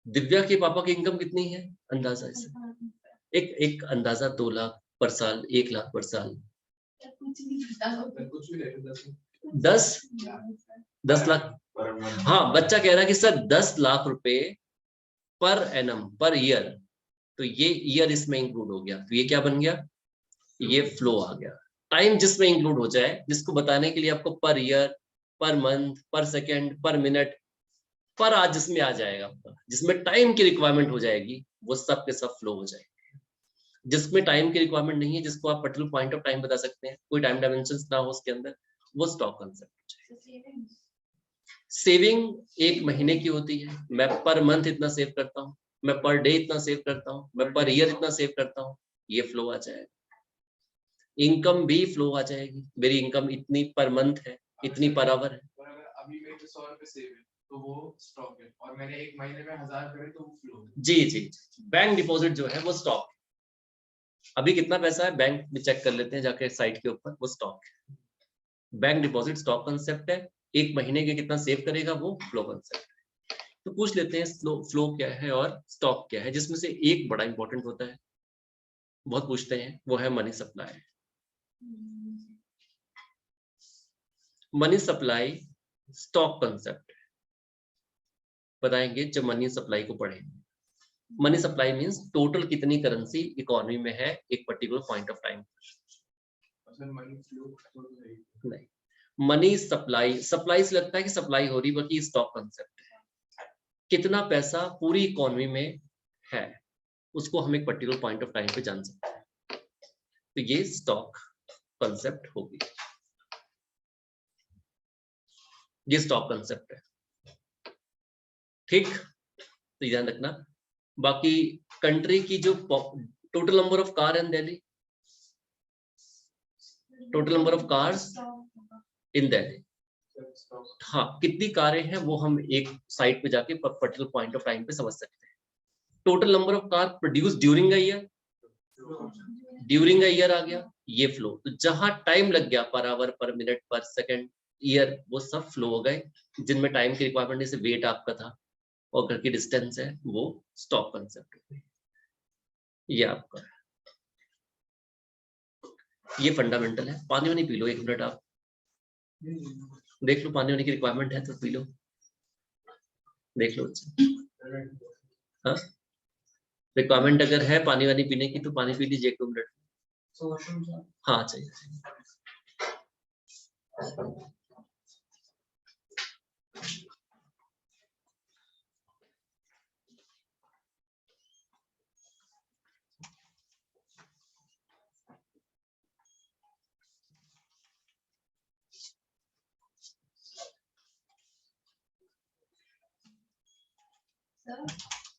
है। दिव्या के पापा की इनकम कितनी है अंदाजा इसे? एक अंदाजा 2 लाख पर साल, 1 लाख पर साल, कुछ नहीं पता। कुछ भी ले 10 लाख। हाँ, बच्चा कह रहा है कि सर 10 लाख रुपए पर एनम पर ईयर, तो ये ईयर इसमें इंक्लूड हो गया, तो ये क्या बन गया? ये फ्लो आ गया। टाइम जिसमें इंक्लूड हो जाए, जिसको बताने के लिए आपको पर ईयर, पर मंथ, पर सेकेंड, पर मिनट, पर आज जिसमें आ जाएगा आपका, जिसमें टाइम की रिक्वायरमेंट हो जाएगी, वो सब के सब फ्लो हो जाएगी। जिसमें टाइम की रिक्वायरमेंट नहीं है, जिसको आप पर्टिकुलर पॉइंट ऑफ टाइम बता सकते हैं, कोई टाइम डायमेंशन ना हो उसके अंदर, वो स्टॉक कंसेप्ट हो जाएगा। सेविंग 1 महीने की होती है, मैं पर मंथ इतना सेव करता हूँ, मैं पर डे इतना सेव करता हूँ, मैं पर ईयर इतना सेव करता हूँ, ये फ्लो आ जाएगा। इनकम भी फ्लो आ जाएगी, मेरी इनकम इतनी पर मंथ है, इतनी पर आवर है। और अगर अभी मेरे को 100 रुपए सेव है तो वो स्टॉक है, और मैंने 1 महीने में 1000 करे तो वो फ्लो है। जी जी, बैंक डिपॉजिट जो है वो स्टॉक है। अभी कितना पैसा है बैंक में चेक कर लेते हैं जाके साइट के ऊपर, वो स्टॉक है। बैंक डिपॉजिट स्टॉक कंसेप्ट है, 1 महीने के कितना सेव करेगा वो फ्लो कंसेप्ट है। तो पूछ लेते हैं फ्लो क्या है और स्टॉक क्या है, जिसमें से एक बड़ा इंपॉर्टेंट होता है, बहुत पूछते हैं, वो है money supply. Money supply stock concept है, बताएंगे जब मनी सप्लाई को पढ़ेंगे। मनी सप्लाई मींस टोटल कितनी करेंसी इकोनॉमी में है एक particular point of time. Money flow नहीं, मनी सप्लाई, सप्लाई से लगता है कि सप्लाई हो रही, बल्कि स्टॉक कंसेप्ट है। कितना पैसा पूरी इकोनॉमी में है, उसको हम एक पर्टिकुलर पॉइंट ऑफ टाइम पे जान सकते हैं, तो ये स्टॉक कंसेप्ट होगी, ये स्टॉक कंसेप्ट है। ठीक, तो ध्यान रखना। बाकी कंट्री की जो total number of car in Delhi, total number of cars in Delhi, हाँ कितनी कारें हैं वो हम एक साइट पे जाके पर्टिकुलर पॉइंट ऑफ टाइम पे समझ सकते हैं। Total number of car produce during a year, during a year आ गया ये फ्लो। तो जहां टाइम लग गया पर आवर, पर मिनट, पर सेकंड, ईयर, वो सब फ्लो हो गए, जिनमें टाइम की रिक्वायरमेंट जैसे वेट आपका था और घर की डिस्टेंस है, वो स्टॉक कंसेप्ट है। ये आपका है, ये फंडामेंटल है। पानी वानी पी लो 1 मिनट, आप देख लो पानी वानी की रिक्वायरमेंट है तो पी लो, देख लो। हाँ, रिक्वायरमेंट अगर है पानी वानी पीने की तो पानी पी लीजिए 1-2 मिनट। हाँ चाहिए।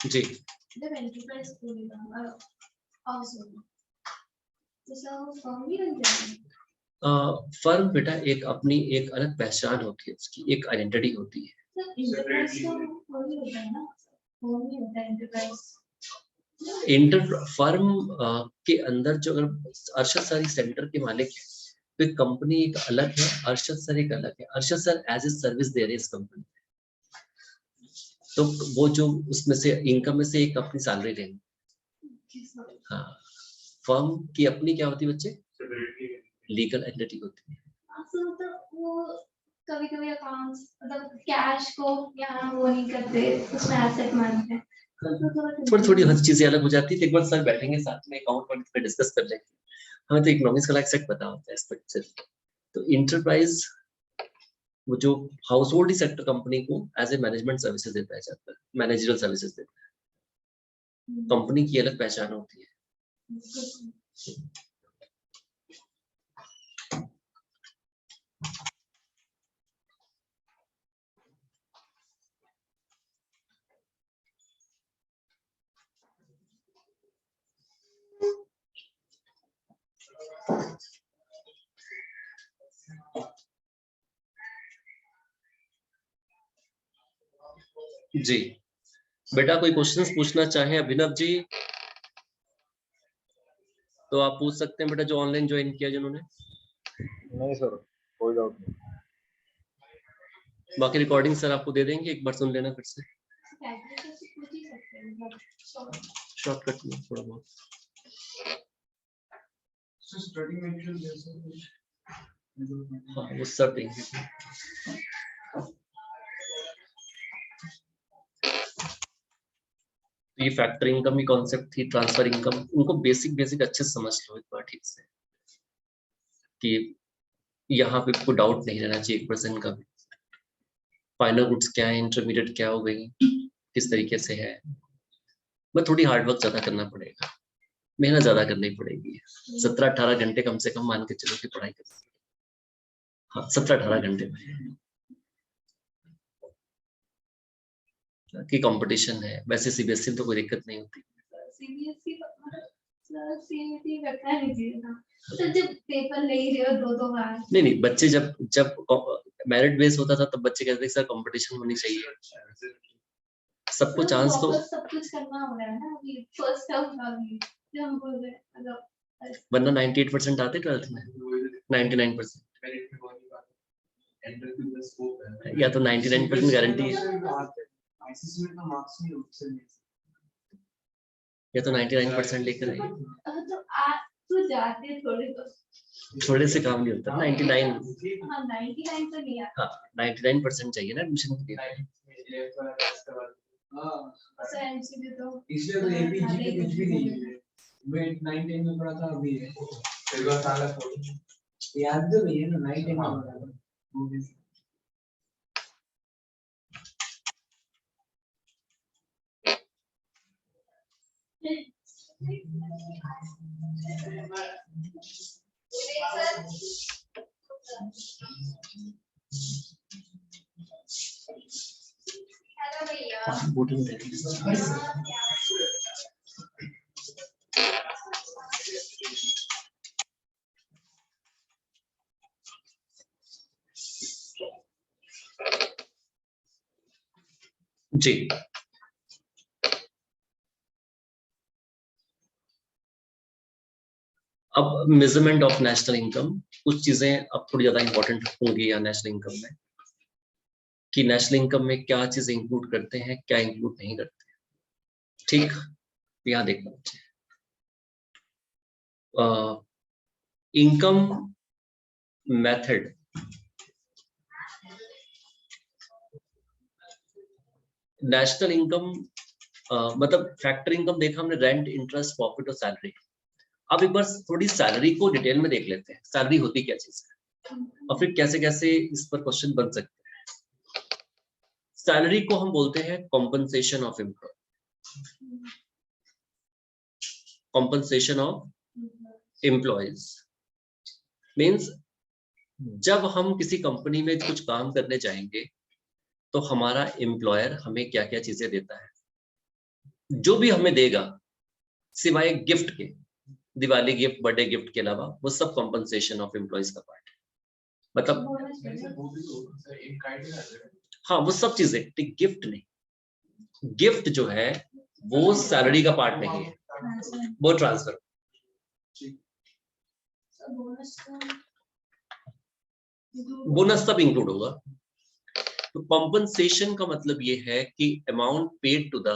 जी, जब एंटरप्राइज खोलेगा हाउस होगा तो सर वो फर्म ही बन जाएगा। फर्म बेटा एक अपनी एक अलग पहचान होती है, उसकी एक आइडेंटिटी होती है। सर एंटरप्राइज तो फर्म ही होता है ना, फर्म ही होता है एंटरप्राइज। इंटर फर्म के अंदर जो, अगर अरशद सर सेंटर के मालिक है तो एक कंपनी एक अलग है, अरशद सर एक अलग है। Arshad sir as a service दे रहे हैं इस कंपनी, तो वो जो उसमें से इनकम में से एक अपनी सैलरी लेंगे। हाँ, फर्म की अपनी क्या होती है बच्चे? लीगल एंटिटी होती है। तो वो कभी-कभी अकाउंट्स मतलब कैश को यहाँ वो नहीं करते, उसमें एसेट मानते हैं। थोड़ी थोड़ी हर चीजें अलग हो जाती है। एक बार सर बैठेंगे साथ में अकाउंट पे डिस्कस कर लेंगे। हमें तो इकोनॉमिक्स का एक्सेप्ट पता होता है इस पर सिर्फ। तो इंटरप्राइज वो जो हाउस होल्ड सेक्टर कंपनी को एज ए मैनेजमेंट सर्विसेज देता है, जाता है मैनेजरल सर्विसेज देता है। कंपनी की अलग पहचान होती है। जी बेटा, कोई क्वेश्चंस पूछना चाहे अभिनव जी? तो आप पूछ सकते हैं बेटा जो ऑनलाइन ज्वाइन किया जिन्होंने। नहीं सर, कोई डाउट नहीं। बाकी रिकॉर्डिंग सर आपको दे देंगे, एक बार सुन लेना फिर से। कैलकुलेटर से पूछ ही सकते हैं, मतलब शॉर्टकट में थोड़ा बहुत। So study material जैसे कुछ हाँ वो सब देंगे। तो ये फैक्टर इनकम की कॉन्सेप्ट थी, ट्रांसफर इनकम, उनको बेसिक अच्छे से समझ लो एक बार ठीक से, कि यहाँ पे कोई डाउट नहीं रहना चाहिए 1% का भी। फाइनल गुड्स क्या है, इंटरमीडिएट क्या हो गई, किस तरीके से है, बस थोड़ी हार्डवर्क ज्यादा करना पड़ेगा, मेहनत ज्यादा करनी पड़ेगी। 17-18 घंटे कम से कम मान के चलो कि पढ़ाई कर। हाँ 17-18 घंटे की कंपटीशन है। वैसे सीबीएसई में तो कोई दिक्कत नहीं होती। सीबीएसई मतलब सीबीएसई रखना नहीं चाहिए था, तो जब पेपर ले ही रहे हो 2-2 बार। नहीं बच्चे जब मेरिट बेस होता था तब बच्चे कहते थे सर कंपटीशन होनी चाहिए, सबको चांस तो। सब कुछ करना हो रहा है ना अभी, फर्स्ट टर्म का भी जो हम बोल रहे हैं, मतलब वरना 98% आते 12th में, 99%, या तो 99% गारंटी है, आईसीएसई में तो मार्क्स नहीं होते हैं। या तो 99% लेकर आए। तो आज तो जाते थोड़े से काम नहीं होता। 99, हाँ 99 तो नहीं आता। हाँ 99% चाहिए ना एडमिशन के लिए। तो एमसीक्यू तो इसलिए तो एपी जीके कुछ भी नहीं है। मैं 9-10 में पढ़ा था अभी है। फिर वो साला याद तो नहीं है ना 9-10 में पढ़ा था। हेलो भैया। जी अब मेजरमेंट ऑफ नेशनल इनकम, कुछ चीजें अब थोड़ी ज्यादा इंपॉर्टेंट होंगी या नेशनल इनकम में, कि नेशनल इनकम में क्या चीजें इंक्लूड करते हैं, क्या इंक्लूड नहीं करते हैं। ठीक, यहाँ देखना चाहिए। इनकम मेथड, नेशनल इनकम मतलब फैक्टर इनकम देखा हमने, रेंट, इंटरेस्ट, प्रॉफिट और सैलरी। अब एक बार थोड़ी सैलरी को डिटेल में देख लेते हैं, सैलरी होती क्या चीज है और फिर कैसे कैसे इस पर क्वेश्चन बन सकते हैं। सैलरी को हम बोलते हैं compensation of employee, compensation of employees means जब हम किसी कंपनी में कुछ काम करने जाएंगे तो हमारा एम्प्लॉयर हमें क्या क्या चीजें देता है, जो भी हमें देगा सिवाय गिफ्ट के, दिवाली गिफ्ट, बर्थडे गिफ्ट के अलावा, वो सब कॉम्पनसेशन ऑफ एम्प्लॉयज का पार्ट है। मतलब हाँ वो सब चीजें, गिफ्ट नहीं, गिफ्ट जो है वो सैलरी का पार्ट नहीं है, वो ट्रांसफर। बोनस सब इंक्लूड होगा। तो कॉम्पनसेशन का मतलब ये है कि amount paid to the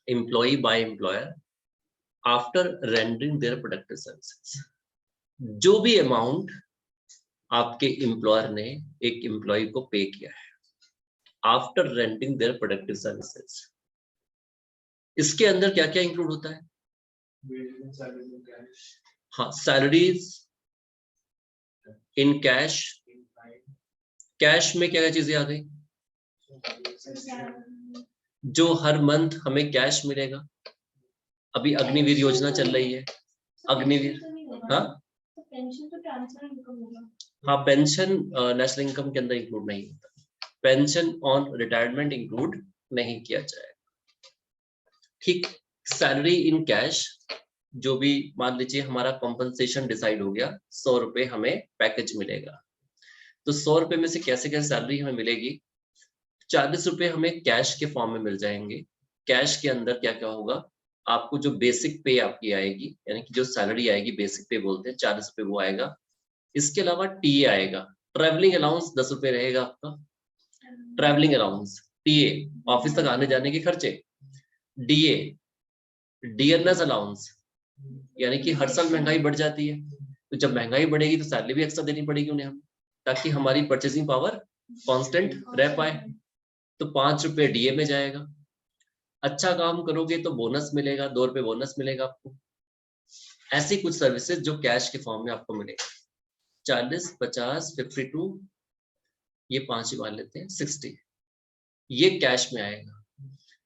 employee by employer after rendering their productive services. जो भी अमाउंट आपके एम्प्लॉयर ने एक एम्प्लॉय को पे किया है after rendering their productive services, इसके अंदर क्या क्या इंक्लूड होता है? हाँ सैलरीज इन कैश, कैश में क्या क्या चीजें आ गई, जो हर मंथ हमें कैश मिलेगा। अभी अग्निवीर योजना चल रही है, अग्निवीर, हाँ पेंशन तो ट्रांसफर इनकम होगा। हाँ पेंशन नेशनल इनकम के अंदर इंक्लूड नहीं होता, पेंशन ऑन रिटायरमेंट इंक्लूड नहीं किया जाएगा। ठीक, सैलरी इन कैश, जो भी मान लीजिए हमारा कॉम्पनसेशन डिसाइड हो गया, 100 रुपए हमें पैकेज मिलेगा, तो 100 रुपए में से कैसे कैसे सैलरी हमें मिलेगी, 40 रुपए हमें कैश के फॉर्म में मिल जाएंगे। कैश के अंदर क्या क्या होगा, आपको जो बेसिक पे आपकी आएगी, यानी कि जो सैलरी आएगी बेसिक पे बोलते हैं, 40 रुपए वो आएगा। इसके अलावा टीए आएगा, ट्रैवलिंग अलाउंस 10 रुपए रहेगा आपका, ट्रैवलिंग अलाउंस। टीए ऑफिस तक आने जाने के खर्चे। डीए डियरनेस अलाउंस, यानी कि हर साल महंगाई बढ़ जाती है, तो जब महंगाई बढ़ेगी तो सैलरी भी एक्स्ट्रा देनी पड़ेगी उन्हें हम, ताकि हमारी परचेसिंग पावर कांस्टेंट रह पाए। तो 5 रुपए डीए में जाएगा। अच्छा काम करोगे तो बोनस मिलेगा, 2 रुपए बोनस मिलेगा आपको। ऐसी कुछ सर्विसेज जो कैश के फॉर्म में आपको मिलेगा। 40, 50, 52, ये 5 ही मान लेते हैं, 60, ये कैश में आएगा।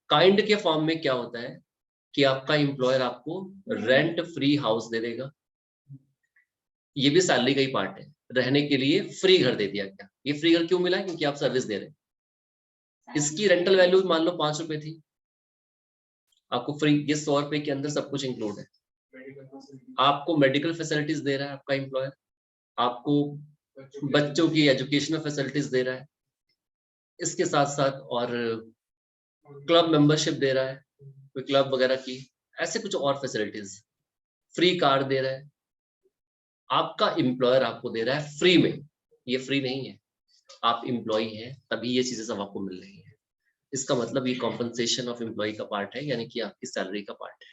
काइंड के फॉर्म में क्या होता है कि आपका एम्प्लॉयर आपको रेंट फ्री हाउस दे देगा। ये भी सैलरी का ही पार्ट है, रहने के लिए फ्री घर दे दिया गया। ये फ्री घर क्यों मिला है? क्योंकि आप सर्विस दे रहे हैं। इसकी रेंटल वैल्यू मान लो 5 रुपए थी, आपको फ्री, ये 100 रुपए के अंदर सब कुछ इंक्लूड है। आपको मेडिकल फैसिलिटीज दे रहा है आपका एम्प्लॉयर, आपको बच्चों की एजुकेशनल फैसिलिटीज दे रहा है, इसके साथ साथ और क्लब मेंबरशिप दे रहा है, कोई क्लब वगैरह की, ऐसे कुछ और फैसिलिटीज, फ्री कार दे रहा है। आपका एम्प्लॉयर आपको दे रहा है फ्री में, ये फ्री नहीं है, आप एम्प्लॉय हैं तभी ये चीजें सब आपको मिल रही है। इसका मतलब ये कॉम्पनसेशन ऑफ एम्प्लॉय का पार्ट है, यानी कि आपकी सैलरी का पार्ट है।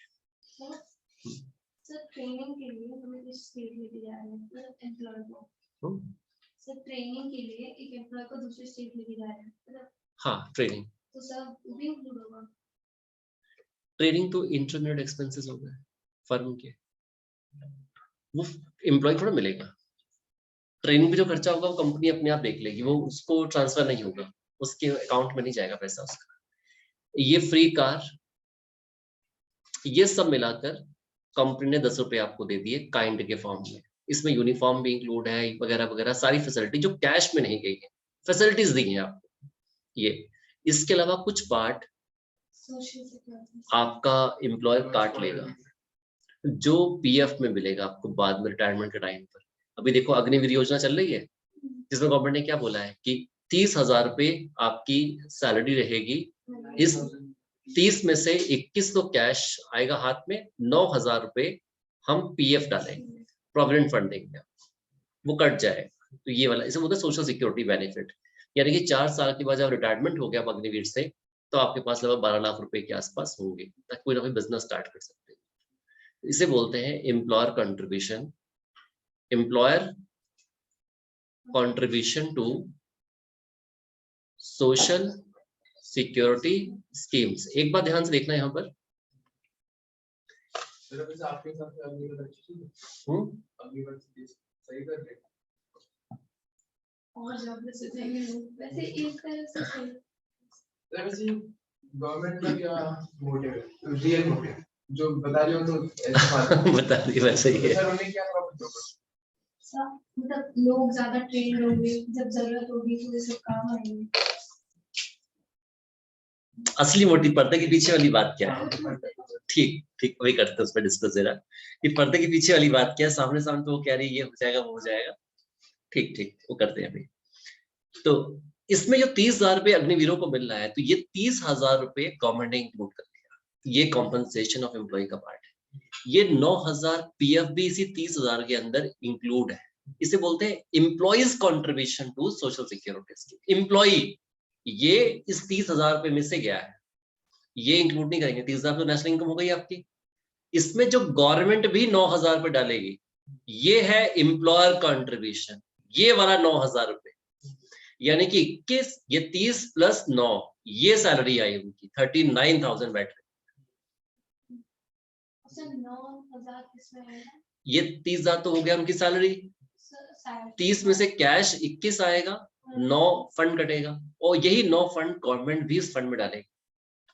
सर ट्रेनिंग के लिए हमें किस स्टेट लेके जा रहे हैं एम्प्लॉय को? सर ट्रेनिंग के लिए एक एम्प्लॉय को दूसरे स्टेट लेके जा रहे हैं मतलब, हाँ ट्रेनिंग, तो सर वो भी इंक्लूड होगा? ट्रेनिंग तो इंटरनेट एक्सपेंसेस हो गए फर्म के, वो एम्प्लॉय थोड़ा मिलेगा। ट्रेनिंग पे जो खर्चा होगा वो कंपनी अपने आप देख लेगी, वो उसको ट्रांसफर नहीं होगा, उसके अकाउंट में नहीं जाएगा पैसा उसका। ये फ्री कार, ये सब मिलाकर कंपनी ने 10 रुपए आपको दे दिए काइंड के फॉर्म में। इसमें यूनिफॉर्म भी इंक्लूड है वगैरह वगैरह, सारी फैसिलिटी जो कैश में नहीं गई है, फैसिलिटीज दी हैं आपको ये। इसके अलावा कुछ पार्ट आपका एम्प्लॉयर काट लेगा, जो पीएफ में मिलेगा आपको बाद में रिटायरमेंट के टाइम पर। अभी देखो अग्निवीर योजना चल रही है, जिसमें गवर्नमेंट ने क्या बोला है कि 30,000 रुपए आपकी सैलरी रहेगी, इस 30 में से 21 तो कैश आएगा हाथ में, 9,000 रुपए हम पीएफ डालेंगे, प्रोविडेंट फंड देंगे, वो कट जाएगा। तो ये वाला इसे बोलते हैं सोशल सिक्योरिटी बेनिफिट, यानी कि 4 साल के बाद जब रिटायरमेंट हो गया अग्निवीर से, तो आपके पास लगभग 12 लाख रुपए के आसपास होंगे, ताकि कोई ना कोई बिजनेस स्टार्ट कर सकते हैं। इसे बोलते हैं employer contribution, employer contribution to social security schemes. एक बात ध्यान से देखना यहाँ पर, आपके साथ सही कर रहे और जॉबलेस हो जाएंगे लोग वैसे एक तरह से सही। वैसे गवर्नमेंट का क्या मोटिव है, रियल मोटिव जो बता रही हो तो ऐसे बात बता दी वैसे ही है। सर उन्हें क्या प्रॉफिट होगा? सर मतलब लोग ज्यादा ट्रेन होंगे, जब जरूरत होगी तो ये सब काम आएंगे। असली मोटिव पर्दे के पीछे वाली बात क्या है? ठीक ठीक, वही करते हैं, उस पर डिस्कस जरा कि पर्दे के पीछे वाली बात क्या है। सामने सामने तो वो कह रही है ये हो जाएगा वो हो जाएगा, ठीक ठीक वो करते हैं अभी। तो इसमें जो 30,000 रुपए अग्निवीरों को मिल रहा है, तो ये 30,000 रुपए गवर्नमेंट ने इंक्लूड कर दिया, ये कॉम्पनसेशन ऑफ एम्प्लॉय का पार्ट है। ये 9,000 पीएफ भी इसी 30,000 के अंदर इंक्लूड है। इसे बोलते हैं employees contribution to social security scheme. Employee ये इस 30,000 रुपए में से गया है, ये इंक्लूड नहीं करेंगे। 30,000 तो नेशनल इनकम हो गई आपकी, इसमें जो गवर्नमेंट भी 9,000 रुपए डालेगी, ये है एम्प्लॉयर कंट्रीब्यूशन, ये वाला 9,000 रुपए, यानी कि 21, ये 30 प्लस 9, ये सैलरी आई उनकी 39,000 बैठ रही। सर 9,000 किसमें आएगा? ये 30,000 तो हो गया उनकी सैलरी, 30 में से कैश 21 आएगा, 9 फंड कटेगा, और यही 9 फंड गवर्नमेंट भी इस फंड में डालेगी।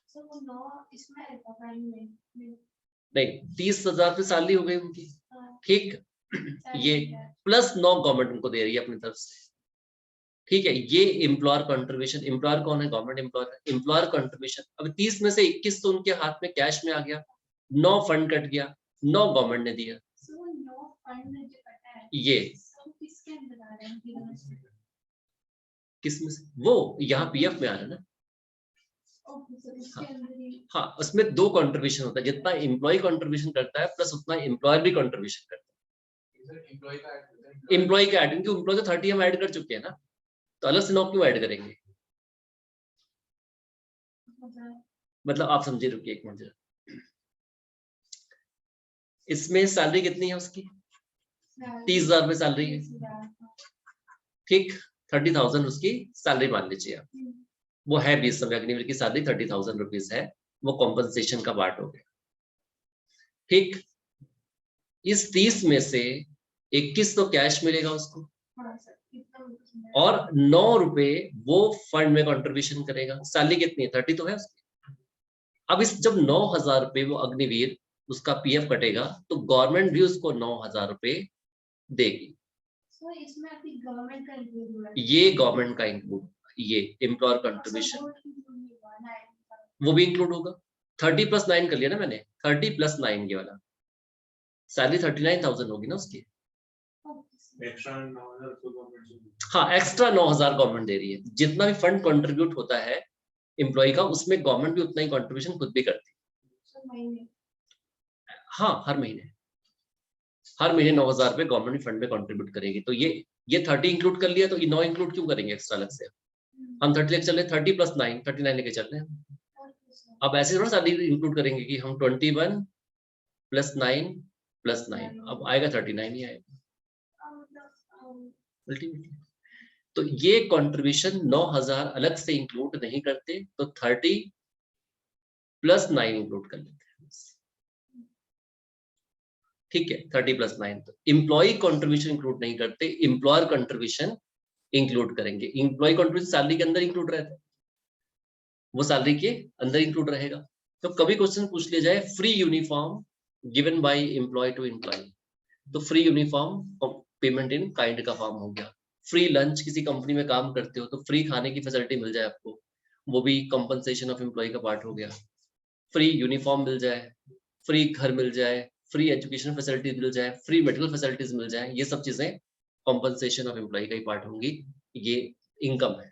सर वो 9 इसमें आएगा फंड में नहीं, 30,000 पे सैलरी हो गई उनकी, ठीक, ये प्लस 9 गवर्नमेंट उनको दे रही है अपनी तरफ से, ठीक है। ये एम्प्लॉयर कंट्रीब्यूशन, एम्प्लॉयर कौन है? Government employer, employer contribution. अब 30 में से 21 तो उनके हाथ में कैश में आ गया, 9 फंड कट गया, 9 गवर्नमेंट ने दिया। सर वो 9 फंड में जो कटा है ये सब किसके अंदर आ रहे हैं? किस में से? वो यहाँ पीएफ में आ रहा है ना, ओके सर इसके अंदर ही हाँ, उसमें 2 कंट्रीब्यूशन होता है, जितना एम्प्लॉय कंट्रीब्यूशन करता है प्लस उतना एम्प्लॉयर भी कंट्रीब्यूशन करता है। एम्प्लॉय का ऐड, क्योंकि एम्प्लॉय तो 30 हम ऐड कर चुके हैं ना, तो अलग से 9 क्यों ऐड करेंगे? मतलब आप समझे, रुकिए एक मिनट जरा। इसमें सैलरी कितनी है उसकी? 30,000 रुपए सैलरी है, ठीक। 30,000 उसकी सैलरी मान लीजिए आप, वो है भी इस समय अग्निवीर की सैलरी 30,000 रुपीज है, वो कॉम्पनसेशन का पार्ट हो गया, ठीक। इस 30 में से 21 तो कैश मिलेगा उसको, हाँ सर कितना और 9 रुपए वो फंड में कंट्रीब्यूशन करेगा। सैलरी कितनी है? 30 तो है उसकी। अब इस जब 9,000 रुपए वो अग्निवीर उसका पीएफ कटेगा तो गवर्नमेंट भी उसको 9,000 रुपए देगी। सर इसमें आपकी गवर्नमेंट का इंक्लूड हुआ है ये गवर्नमेंट का इंक्लूड, ये एम्प्लॉयर कंट्रीब्यूशन वो भी इंक्लूड होगा। 30 + 9 कर लिया ना मैंने, 30 + 9 ये वाला सैलरी 39,000 होगी ना उसकी। हाँ, एक्स्ट्रा 9,000 गवर्नमेंट दे रही है। जितना भी फंड कंट्रीब्यूट होता है एम्प्लॉय का, उसमें गवर्नमेंट भी उतना ही कंट्रीब्यूशन खुद भी करती है। हाँ, हर महीने 9,000 रुपए गवर्नमेंट फंड में कंट्रीब्यूट करेगी। तो ये 30 इंक्लूड कर लिया, तो ये 9 इंक्लूड क्यों करेंगे एक्स्ट्रा अलग से? हम 30 लेके चल रहे हैं, 30 + 9 39 लेके चल रहे हैं। अब ऐसे थोड़ा सैलरी इंक्लूड करेंगे कि हम 21 + 9 + 9, अब आएगा 39 ही आएगा अल्टीमेटली। तो ये कंट्रीब्यूशन 9,000 अलग से इंक्लूड नहीं करते, तो 30 + 9 इंक्लूड कर लेते हैं, ठीक है। 30 + 9 तो एम्प्लॉय कंट्रीब्यूशन इंक्लूड नहीं करते, एम्प्लॉयर कंट्रीब्यूशन इंक्लूड करेंगे। एम्प्लॉय कंट्रीब्यूशन सैलरी के अंदर इंक्लूड रहता है, वो सैलरी के अंदर इंक्लूड रहेगा। तो कभी क्वेश्चन पूछ लिया जाए free uniform given by employer to employee, तो free uniform payment in kind का फॉर्म हो गया। फ्री लंच, किसी कंपनी में काम करते हो तो फ्री खाने की फैसिलिटी मिल जाए आपको, वो भी कंपनसेशन ऑफ एम्प्लॉय का पार्ट हो गया। फ्री यूनिफॉर्म मिल जाए, फ्री घर मिल जाए, फ्री एजुकेशन फैसिलिटीज मिल जाए, फ्री मेडिकल फैसिलिटीज मिल जाए, ये सब चीजें कॉम्पनसेशन ऑफ एम्प्लॉय का ही पार्ट होंगी। ये इनकम है,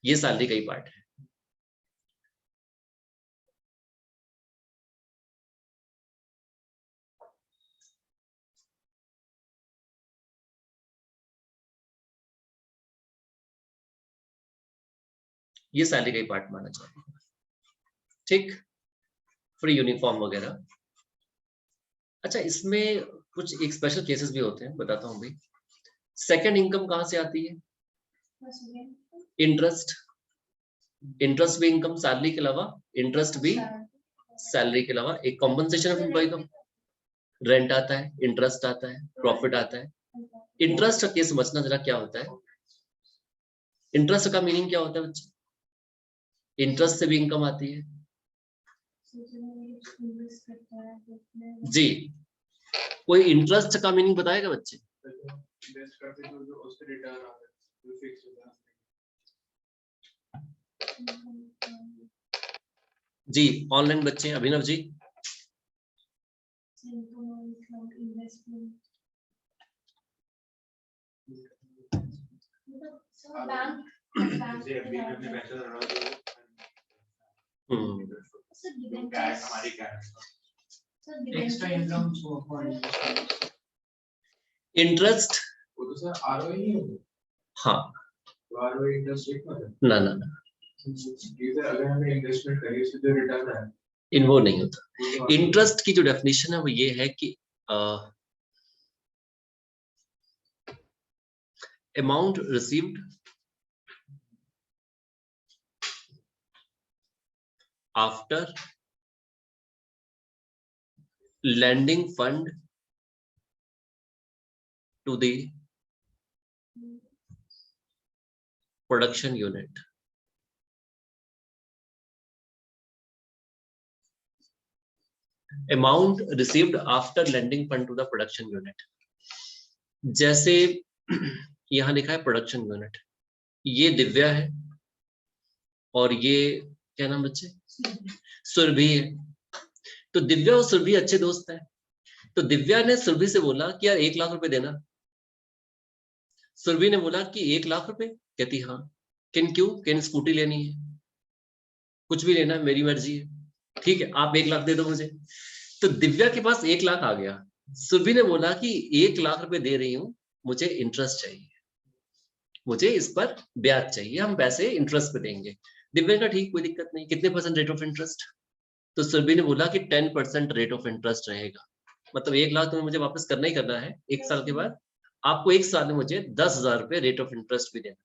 ये सैलरी का ही पार्ट है। ये सैलरी का ही पार्ट माना जाएगा, ठीक। फ्री यूनिफॉर्म वगैरह। अच्छा, इसमें कुछ एक स्पेशल केसेस भी होते हैं, बताता हूँ भाई। सेकंड इनकम कहाँ से आती है? इंटरेस्ट। इंटरेस्ट भी इनकम, सैलरी के अलावा इंटरेस्ट भी सैलरी के अलावा एक कॉम्पनसेशन ऑफ एम्प्लॉय का। रेंट आता है, इंटरेस्ट आता है, प्रॉफिट आता है। इंटरेस्ट का केस समझना जरा क्या होता है। इंटरेस्ट का मीनिंग क्या होता है बच्चे? इंटरेस्ट से भी इनकम आती है जी। कोई इंटरेस्ट का मीनिंग बताएगा बच्चे? जी, ऑनलाइन बच्चे, Abhinav ji. Extra income interest, वो तो सर आरओई नहीं होता। हाँ, तो आरओई इंटरेस्ट रेट ना ना ना, इधर अगर हमें इन्वेस्टमेंट करें इससे जो रिटर्न है इन वो नहीं होता। इंटरेस्ट की जो डेफिनेशन है वो ये है कि amount received after lending fund to the production unit. Amount received after lending fund to the production unit. जैसे यहां लिखा है प्रोडक्शन यूनिट, ये दिव्या है और ये क्या नाम बच्चे? सुरभि है। तो दिव्या और सुरभि अच्छे दोस्त हैं। तो दिव्या ने सुरभि से बोला कि यार 1 लाख रुपए देना। सुरभि ने बोला कि 1 लाख रुपए? कहती हाँ। क्यों? स्कूटी लेनी है। कुछ भी लेना मेरी मर्जी है, ठीक है, आप 1 लाख दे दो मुझे। तो दिव्या के पास 1 लाख आ गया, सुरभि ने बोला कि 1 लाख रुपए दे रही हूँ, मुझे इंटरेस्ट चाहिए, मुझे इस पर ब्याज चाहिए, हम पैसे इंटरेस्ट पे देंगे। दिव्या का ठीक, कोई दिक्कत नहीं, कितने % रेट ऑफ इंटरेस्ट? तो सुरभि ने बोला कि 10% रेट ऑफ इंटरेस्ट रहेगा, मतलब 1 लाख तुम्हें मुझे वापस करना ही करना है 1 साल के बाद, आपको 1 साल में मुझे 10,000 रुपए रेट ऑफ इंटरेस्ट भी देना।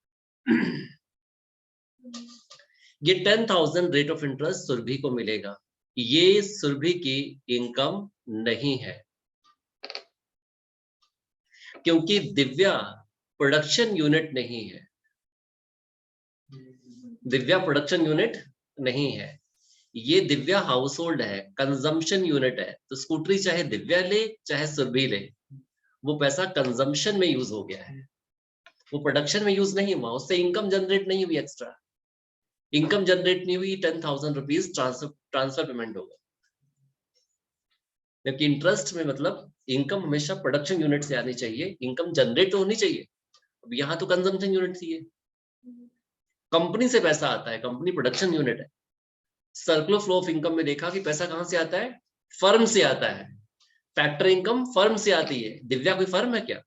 ये 10,000 रेट ऑफ इंटरेस्ट सुरभि को मिलेगा, ये सुरभि की इनकम नहीं है, क्योंकि दिव्या प्रोडक्शन यूनिट नहीं है, दिव्या प्रोडक्शन यूनिट नहीं है, ये दिव्या हाउस होल्ड है, कंजम्पशन यूनिट है। तो स्कूटरी चाहे दिव्या ले चाहे सुरभि ले, वो पैसा कंजम्पशन में यूज हो गया है, वो प्रोडक्शन में यूज नहीं हुआ, उससे इनकम जनरेट नहीं हुई, एक्स्ट्रा इनकम जनरेट नहीं हुई, 10,000 रुपीज ट्रांसफर पेमेंट होगा। जबकि इंटरेस्ट में मतलब इनकम हमेशा प्रोडक्शन यूनिट से आनी चाहिए, इनकम जनरेट तो होनी चाहिए। अब यहाँ तो कंजम्पशन यूनिट थी, कंपनी से पैसा आता है, कंपनी प्रोडक्शन यूनिट है। सर्कुलर फ्लो ऑफ इनकम में देखा कि पैसा कहां से आता है, फर्म से आता है, फैक्टर इनकम फर्म से आती है। दिव्या कोई फर्म है क्या,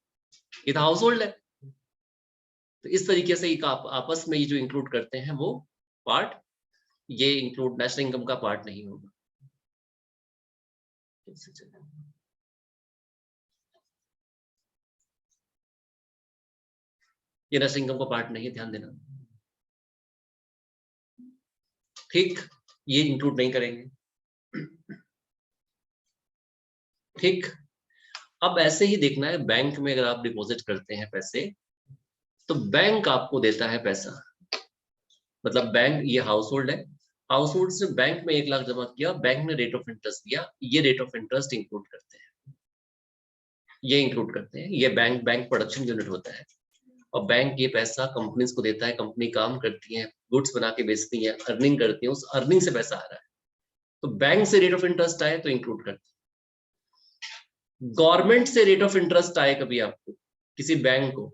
ये तो हाउस होल्ड है। तो इस तरीके से आप आपस में ये जो इंक्लूड करते हैं वो पार्ट, ये इंक्लूड नेशनल इनकम का पार्ट नहीं होगा। ये नेशनल इनकम का पार्ट नहीं है, ध्यान देना, ठीक, ये इंक्लूड नहीं करेंगे, ठीक। अब ऐसे ही देखना है, बैंक में अगर आप डिपॉजिट करते हैं पैसे, तो बैंक आपको देता है पैसा, मतलब बैंक, ये हाउस होल्ड है, हाउस होल्ड से बैंक में 1 लाख जमा किया, बैंक ने रेट ऑफ इंटरेस्ट दिया, ये रेट ऑफ इंटरेस्ट इंक्लूड करते हैं, ये इंक्लूड करते हैं। ये बैंक प्रोडक्शन यूनिट होता है, और बैंक ये पैसा कंपनीज को देता है, कंपनी काम करती है, गुड्स बना के बेचती है, अर्निंग करती है, उस अर्निंग से पैसा आ रहा है, तो बैंक से रेट ऑफ इंटरेस्ट आए तो इंक्लूड करते हैं। गवर्नमेंट से रेट ऑफ इंटरेस्ट आए कभी आपको, किसी बैंक को,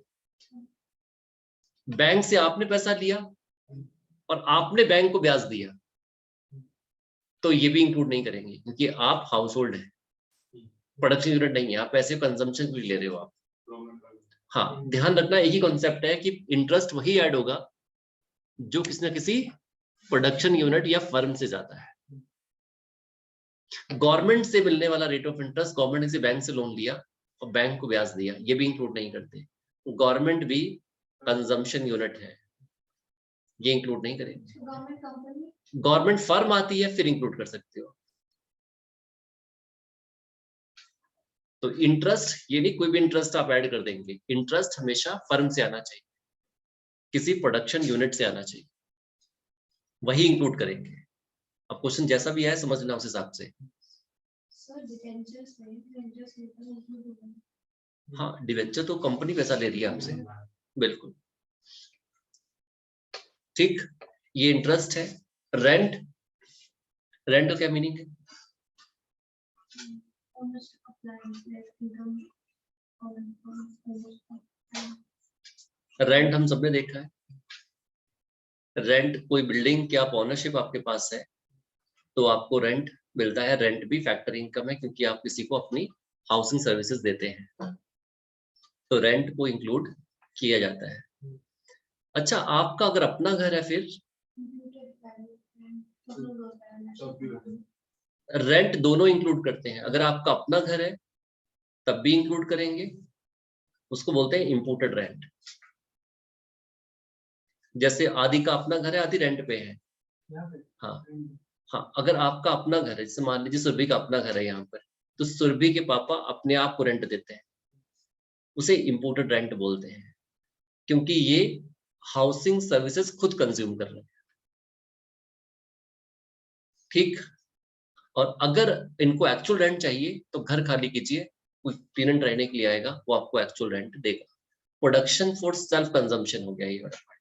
बैंक से आपने पैसा लिया और आपने बैंक को ब्याज दिया, तो ये भी इंक्लूड नहीं करेंगे, क्योंकि आप हाउस होल्ड है, प्रोडक्शन यूनिट नहीं है, आप पैसे कंजम्पशन के लिए ले रहे हो आप। हाँ, ध्यान रखना, एक ही कॉन्सेप्ट है कि इंटरेस्ट वही ऐड होगा जो किसी न किसी प्रोडक्शन यूनिट या फर्म से जाता है। गवर्नमेंट से मिलने वाला रेट ऑफ इंटरेस्ट, गवर्नमेंट ने किसी बैंक से लोन लिया और बैंक को ब्याज दिया, ये भी इंक्लूड नहीं करते। गवर्नमेंट भी कंजम्पशन यूनिट है, ये इंक्लूड नहीं करेंगे। गवर्नमेंट फर्म आती है फिर इंक्लूड कर सकते हो। तो इंटरेस्ट, ये नहीं कोई भी इंटरेस्ट आप ऐड कर देंगे, इंटरेस्ट हमेशा फर्म से आना चाहिए, किसी प्रोडक्शन यूनिट से आना चाहिए, वही इंक्लूड करेंगे। अब क्वेश्चन जैसा भी है समझ लेना उस हिसाब से। हाँ, डिवेंचर तो कंपनी पैसा ले रही है आपसे, बिल्कुल ठीक। ये इंटरेस्ट है। रेंट, रेंट का क्या मीनिंग है? रेंट हम सबने देखा है, रेंट कोई बिल्डिंग की आप ऑनरशिप आपके पास है तो आपको रेंट मिलता है, रेंट भी फैक्टर इनकम है, क्योंकि आप किसी को अपनी हाउसिंग सर्विसेज देते हैं, तो रेंट को इंक्लूड किया जाता है। अच्छा, आपका अगर अपना घर है फिर रेंट दोनों इंक्लूड करते हैं। अगर आपका अपना घर है तब भी इंक्लूड करेंगे, उसको बोलते हैं इंपोर्टेड रेंट। जैसे आदि का अपना घर है, आदि रेंट पे है। हाँ हाँ, अगर आपका अपना घर है, जैसे मान लीजिए सुरभि का अपना घर है यहाँ पर, तो सुरभि के पापा अपने आप को रेंट देते हैं, उसे इंपोर्टेड रेंट बोलते हैं, क्योंकि ये हाउसिंग सर्विसेज खुद कंज्यूम कर रहे हैं, ठीक। और अगर इनको एक्चुअल रेंट चाहिए तो घर खाली कीजिए, कोई टेनेंट रहने के लिए आएगा, वो आपको एक्चुअल रेंट देगा। प्रोडक्शन फॉर सेल्फ कंजम्पशन हो गया ये वाला पार्ट।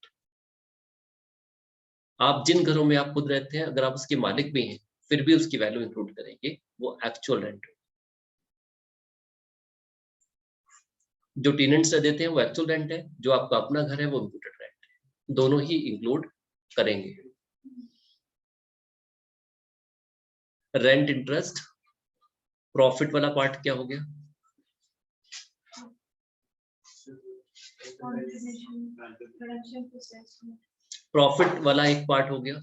आप जिन घरों में आप खुद रहते हैं, अगर आप उसके मालिक भी हैं फिर भी उसकी वैल्यू इंक्लूड करेंगे, वो एक्चुअल रेंट। जो टेनेंट्स देते हैं वो एक्चुअल रेंट है, जो आपका अपना घर है वो इंपोर्टेड रेंट है, दोनों ही इंक्लूड करेंगे। रेंट इंटरेस्ट, प्रॉफिट वाला पार्ट क्या हो गया? प्रोडक्शन प्रोसेस में प्रॉफिट वाला एक पार्ट हो गया।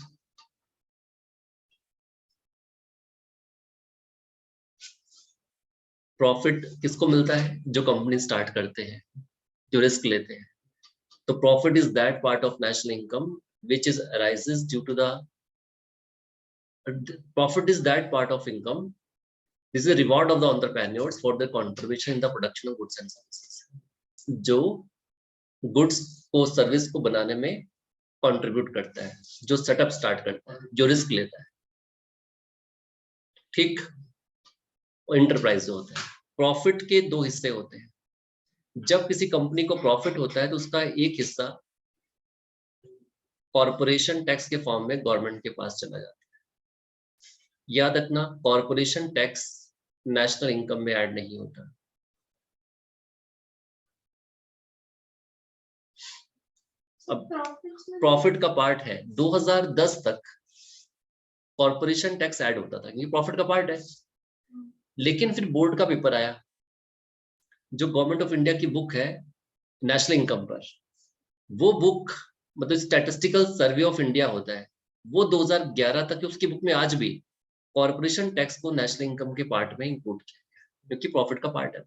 प्रॉफिट किसको मिलता है? जो कंपनी स्टार्ट करते हैं, जो रिस्क लेते हैं। तो profit is that part of national income which is arises due to the profit is that part of income. This is a reward of the entrepreneurs for their contribution in the production of goods and services. जो goods को service को बनाने में contribute करता है, जो setup start करता है, जो रिस्क लेता है, ठीक। इंटरप्राइज जो होता है, प्रॉफिट के दो हिस्से होते हैं। जब किसी कंपनी को प्रॉफिट होता है तो उसका एक हिस्सा कॉर्पोरेशन टैक्स के फॉर्म में गवर्नमेंट के पास चला जाता है। याद रखना, कॉर्पोरेशन टैक्स नेशनल इनकम में ऐड नहीं होता। अब प्रॉफिट का पार्ट है, 2010 तक कॉर्पोरेशन टैक्स ऐड होता था क्योंकि प्रॉफिट का पार्ट है। लेकिन फिर बोर्ड का पेपर आया, जो गवर्नमेंट ऑफ इंडिया की बुक है नेशनल इनकम पर, वो बुक मतलब स्टैटिस्टिकल सर्वे ऑफ इंडिया होता है, वो 2011 तक उसकी बुक में आज भी कॉर्पोरेशन टैक्स को नेशनल इनकम के पार्ट में इंक्लूड किया गया क्योंकि प्रॉफिट का पार्ट है।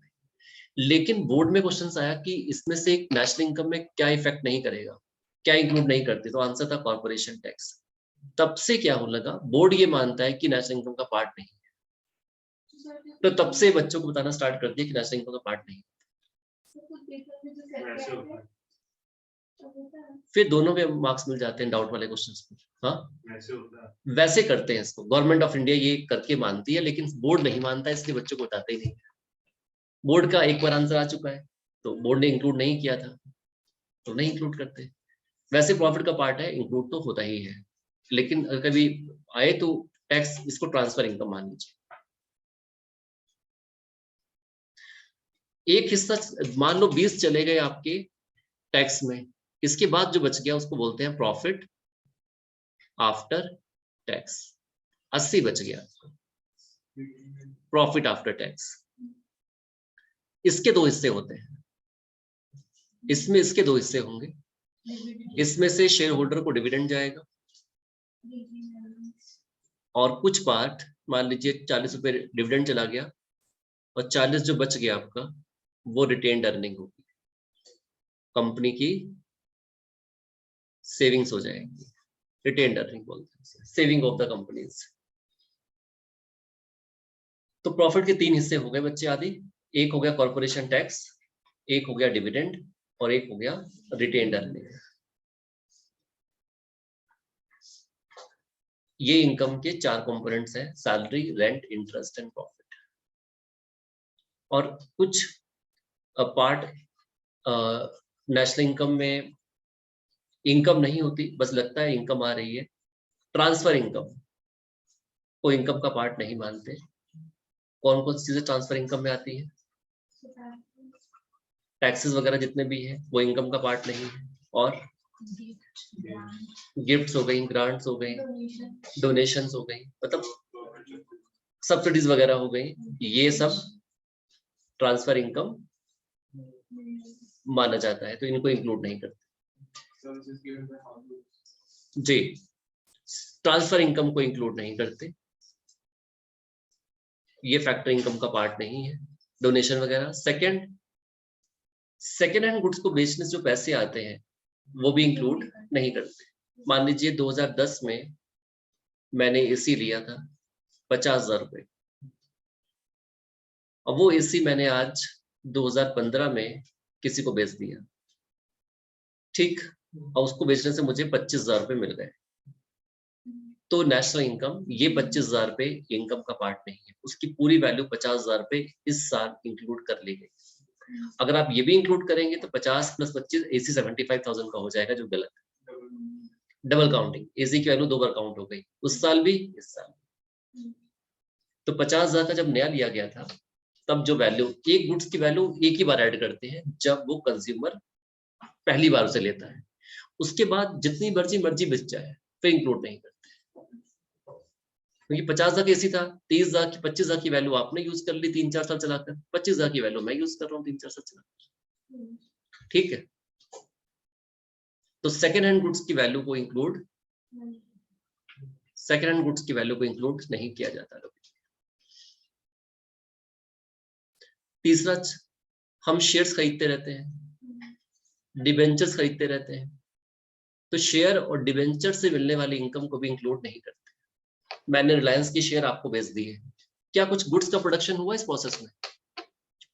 लेकिन बोर्ड में क्वेश्चन आया कि इसमें से नेशनल इनकम में क्या इफेक्ट नहीं करेगा, क्या इंक्लूड नहीं करते, तो आंसर था कॉर्पोरेशन टैक्स। तब से क्या होने लगा, बोर्ड ये मानता है कि नेशनल इनकम का पार्ट नहीं है, तो तब से बच्चों को बताना स्टार्ट कर दिया कि नेशनल इनकम का पार्ट नहीं है। फिर दोनों पे मार्क्स मिल जाते हैं डाउट वाले क्वेश्चंस पर। हाँ, वैसे करते हैं इसको, गवर्नमेंट ऑफ इंडिया ये करके मानती है, लेकिन बोर्ड नहीं मानता, इसलिए बच्चों को बताते ही नहीं। बोर्ड का एक बार आंसर आ चुका है, तो बोर्ड ने इंक्लूड नहीं किया था तो नहीं इंक्लूड करते। वैसे प्रॉफिट का पार्ट है, इंक्लूड तो होता ही है, लेकिन अगर कभी आए तो टैक्स इसको ट्रांसफर इनकम मान लीजिए। एक हिस्सा मान लो 20 चले गए आपके टैक्स में, इसके बाद जो बच गया उसको बोलते हैं प्रॉफिट आफ्टर टैक्स। 80 बच गया प्रॉफिट आफ्टर टैक्स। इसके दो हिस्से होते हैं, इसमें इसके दो हिस्से होंगे। इसमें से शेयर होल्डर को डिविडेंड जाएगा और कुछ पार्ट, मान लीजिए 40 रुपए डिविडेंड चला गया और 40 जो बच गया आपका वो रिटेन्ड अर्निंग होगी, कंपनी की सेविंग्स हो जाएगी, रिटेन्ड अर्निंग बोलते हैं, सेविंग ऑफ द कंपनीज। तो प्रॉफिट के तीन हिस्से हो गए बच्चे आदि, एक हो गया कॉर्पोरेशन टैक्स, एक हो गया डिविडेंड और एक हो गया रिटेन्ड अर्निंग। ये इनकम के चार कंपोनेंट्स हैं, salary, rent, interest and profit. और कुछ पार्ट नेशनल इनकम में इनकम नहीं होती, बस लगता है इनकम आ रही है। ट्रांसफर इनकम को इनकम का पार्ट नहीं मानते। कौन कौन सी चीजें ट्रांसफर इनकम में आती है? टैक्सेस वगैरह जितने भी है वो इनकम का पार्ट नहीं है। और गिफ्ट्स हो गई, ग्रांट्स हो गई, डोनेशंस हो गई, मतलब सब्सिडीज वगैरह हो गई, ये सब ट्रांसफर इनकम माना जाता है, तो इनको इंक्लूड नहीं करते। जी, ट्रांसफर इनकम को इंक्लूड नहीं करते, ये फैक्टर इनकम का पार्ट नहीं है। डोनेशन वगैरह। सेकेंड हैंड गुड्स को बेचने से जो पैसे आते हैं वो भी इंक्लूड नहीं करते। मान लीजिए 2010 में मैंने एसी लिया था 50,000 रुपए, और वो एसी मैंने आज 2015 में किसी को बेच दिया, ठीक, और उसको बेचने से मुझे 25,000 रुपए मिल गए। तो नेशनल इनकम ये 25,000 रुपए इनकम का पार्ट नहीं है, उसकी पूरी वैल्यू 50,000 रुपए इस साल इंक्लूड कर ली गई। अगर आप ये भी इंक्लूड करेंगे तो 50 + 25 एसी 75,000 का हो जाएगा, जो गलत है। डबल काउंटिंग, एसी की वैल्यू 2 बार काउंट हो गई, उस साल भी इस साल। तो 50,000 का जब नया लिया गया था, तब जो वैल्यू, एक गुड्स की वैल्यू एक ही बार ऐड करते हैं जब वो कंज्यूमर पहली बार उसे लेता है, उसके बाद जितनी मर्जी बेच जाए फिर इंक्लूड नहीं करते। क्योंकि 50,000 एसी था, 30,000 की 25,000 की वैल्यू आपने यूज कर ली 3-4 साल चलाकर, 25,000 की वैल्यू मैं यूज कर रहा हूँ 3-4 साल चलाकर। ठीक है, तो सेकेंड हैंड गुड्स की वैल्यू को इंक्लूड नहीं किया जाता। तीसरा, हम शेयर्स खरीदते रहते हैं, डिबेंचर्स खरीदते रहते हैं, तो शेयर और डिबेंचर से मिलने वाली इनकम को भी इंक्लूड नहीं करते। मैंने रिलायंस की शेयर आपको बेच दी है, क्या कुछ गुड्स का प्रोडक्शन हुआ इस प्रोसेस में?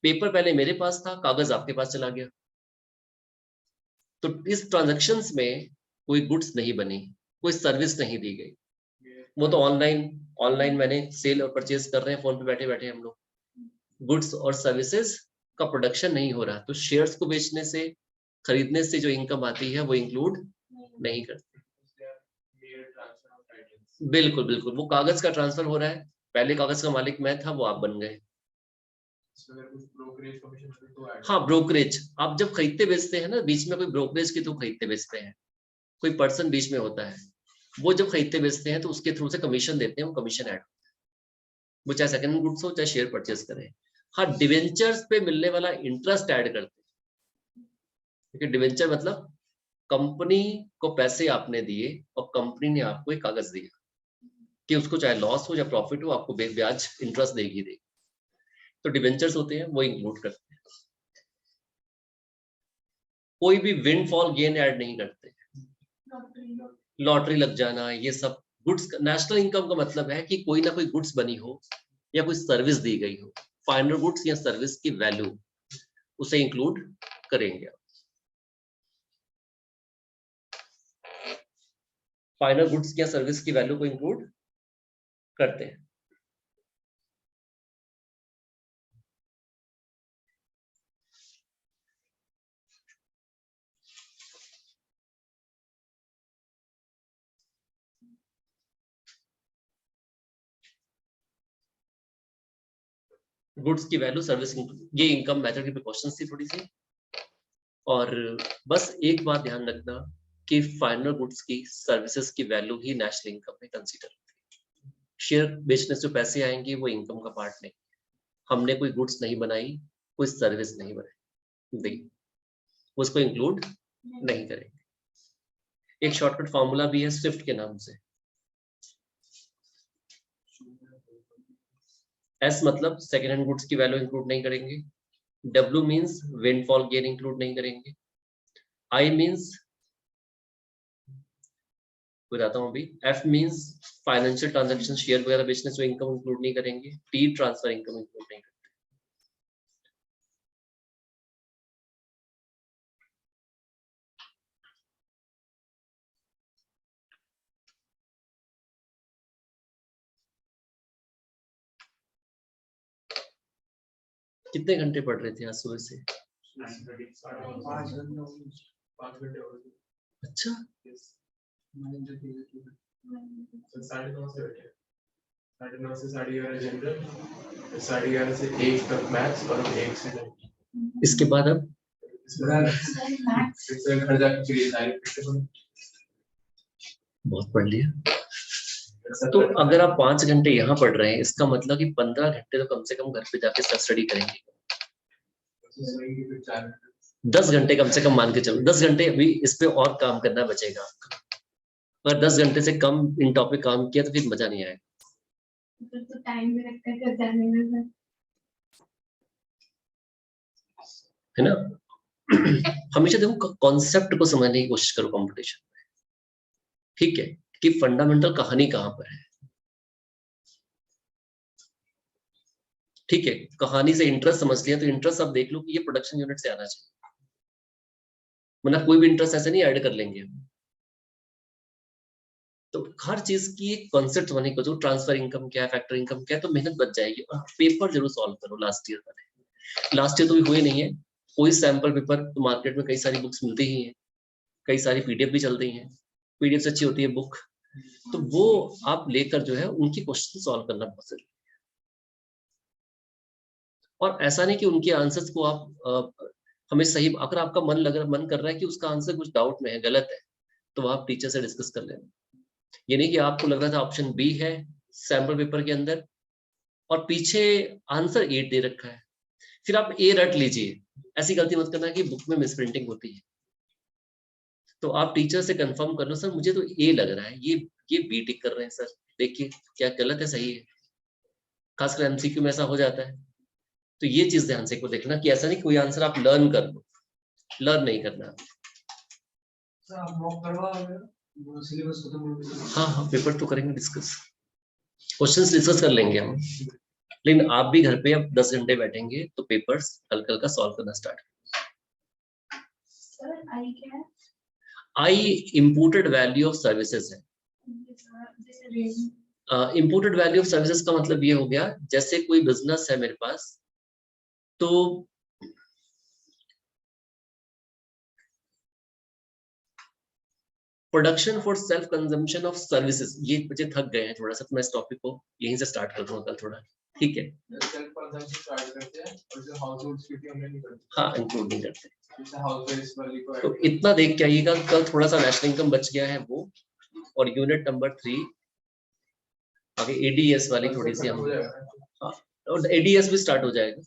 पेपर पहले मेरे पास था, कागज आपके पास चला गया, तो इस ट्रांजैक्शंस में कोई गुड्स नहीं बनी, कोई सर्विस नहीं दी गई। वो तो ऑनलाइन मैंने सेल और परचेज कर रहे हैं फोन पे बैठे बैठे हम लोग, गुड्स और सर्विसेज का प्रोडक्शन नहीं हो रहा, तो शेयर्स को बेचने से, खरीदने से जो इनकम आती है वो इंक्लूड नहीं करते। बिल्कुल बिल्कुल, वो कागज का ट्रांसफर हो रहा है, पहले कागज का मालिक मैं था, वो आप बन गए। हाँ, ब्रोकरेज, आप जब खरीदते बेचते हैं ना, बीच में कोई ब्रोकरेज के थ्रू खरीदते बेचते हैं, कोई पर्सन बीच में होता है, वो जब खरीदते बेचते हैं तो उसके थ्रू से कमीशन देते हैं, वो कमीशन ऐड, वो चाहे सेकंड हैंड गुड्स हो चाहे शेयर परचेज करें। हाँ, डिवेंचर्स पे मिलने वाला इंटरेस्ट ऐड करते हैं, क्योंकि डिवेंचर मतलब कंपनी को पैसे आपने दिए और कंपनी ने आपको एक कागज दिया कि उसको चाहे लॉस हो या प्रॉफिट हो, आपको ब्याज इंटरेस्ट देगी। तो डिवेंचर्स होते हैं, वो इंक्लूड करते हैं। कोई भी विंडफॉल गेन ऐड नहीं करते, लॉटरी लग जाना, ये सब गुड्स। नेशनल इनकम का मतलब है कि कोई ना कोई गुड्स बनी हो या कोई सर्विस दी गई हो, फाइनल गुड्स या सर्विस की वैल्यू, उसे इंक्लूड करेंगे। फाइनल गुड्स या सर्विस की वैल्यू को इंक्लूड करते हैं। गुड्स की वैल्यू, सर्विस, ये इनकम मेथड की प्रिकॉशंस थी थोड़ी सी। और बस एक बात ध्यान रखना कि फाइनल गुड्स की, सर्विसेज की वैल्यू ही नेशनल इनकम में कंसीडर होती है। शेयर बेचने से पैसे आएंगे, वो इनकम का पार्ट नहीं। हमने कोई गुड्स नहीं बनाई, कोई सर्विस नहीं बनाई दी, उसको इंक्लूड नहीं करेंगे। एक शॉर्टकट फॉर्मूला भी है स्विफ्ट के नाम से। एस मतलब सेकेंड हैंड गुड्स की वैल्यू इंक्लूड नहीं करेंगे, W means windfall gain include नहीं करेंगे, I मींस बताता हूं अभी, F means financial transaction, share वगैरह बेचने से इनकम इंक्लूड नहीं करेंगे, T ट्रांसफर इनकम इंक्लूड नहीं करेंगे। कितने घंटे पढ़ रहे थे आज सुबह से? 5 घंटे। अच्छा, 9:30 से बैठे, 9:30 से 11:30 जनरल, 11:30 से 1 तक मैथ्स और 1 से 9। इसके बाद अब घर जाके फिर ये सारी प्रैक्टिस। बहुत पढ़ लिया। तो अगर आप 5 घंटे यहाँ पढ़ रहे हैं, इसका मतलब कि 15 घंटे तो कम से कम घर पे जाके स्टडी करेंगे। 10 घंटे कम से कम मान के चलो, 10 घंटे अभी इस पे और काम करना बचेगा आपका। अगर 10 घंटे से कम इन टॉपिक काम किया तो फिर मजा नहीं आएगा। तो टाइम भी लगता है घर जाने में, है ना? हमेशा देखो कॉन्सेप्ट को समझने की कोशिश करो कंपटीशन में, ठीक है, कि फंडामेंटल कहानी कहां पर है। ठीक है, कहानी से इंटरेस्ट समझ लिया तो इंटरेस्ट आप देख लो कि ये प्रोडक्शन यूनिट से आना चाहिए, मतलब कोई भी इंटरेस्ट ऐसे नहीं ऐड कर लेंगे। तो हर चीज की एक कॉन्सेप्ट बने को, जो ट्रांसफर इनकम क्या है, फैक्टर इनकम क्या है, तो मेहनत बच जाएगी। और पेपर जरूर सॉल्व करो लास्ट ईयर वाले। लास्ट ईयर तो भी हुए नहीं है, कोई सैंपल पेपर तो मार्केट में कई सारी बुक्स मिलती ही हैं, कई सारी पीडीएफ भी चलती हैं, पीडीएफ से अच्छी होती है बुक, तो वो आप लेकर जो है उनकी क्वेश्चन सॉल्व करना बहुत जरूरी है। और ऐसा नहीं कि उनके आंसर्स को आप हमें सही, अगर आपका मन कर रहा है कि उसका आंसर कुछ डाउट में है, गलत है, तो आप टीचर से डिस्कस कर लेना। ये नहीं कि आपको लग रहा था ऑप्शन बी है सैंपल पेपर के अंदर, और पीछे आंसर 8 दे रखा है, फिर आप ए रट लीजिए। ऐसी गलती मत करना कि बुक में मिसप्रिंटिंग होती है। तो आप टीचर से कंफर्म कर लो, सर मुझे तो ए लग रहा है, ये बी टिक कर रहे हैं सर, देखिए क्या गलत है सही है। खासकर एमसीक्यू में ऐसा हो जाता है। तो ये चीज ध्यान से को देखना कि ऐसा नहीं कोई आंसर आप लर्न कर लो, लर्न नहीं करना। सर आप मॉक करवाओगे वो सिलेबस खत्म हो गया। हाँ हाँ, पेपर तो करेंगे डिस्कस, क्वेश्चंस डिस्कस कर लेंगे हम, लेकिन आप भी घर पे अब 10 घंटे बैठेंगे तो पेपर्स हल्का हल्का सॉल्व करना स्टार्ट। सर आई क्या है? आई इम्पोर्टेड वैल्यू ऑफ सर्विसेज है। जैसे revenue. Imported value of services का मतलब ये हो गया, जैसे कोई बिजनेस है मेरे पास, तो production for self consumption of services, ये मुझे थक गए हैं थोड़ा सा, तो मैं इस टॉपिक को यहीं से स्टार्ट कर दूंगा कल थोड़ा, ठीक है। सेल्फ कंजम्पशन स्टार्ट करते हैं और जो हाउस होल्ड्स की हमने नहीं करते। हाँ, इंक्लूड नहीं करते, जैसे हाउस वाइफ वाली को तो इतना देख के आइएगा। कल थोड़ा सा नेशनल इनकम बच गया है वो, और यूनिट नंबर 3 आगे एडीएस वाली थोड़ी सी हम, हाँ, और एडीएस भी स्टार्ट हो जाएगा।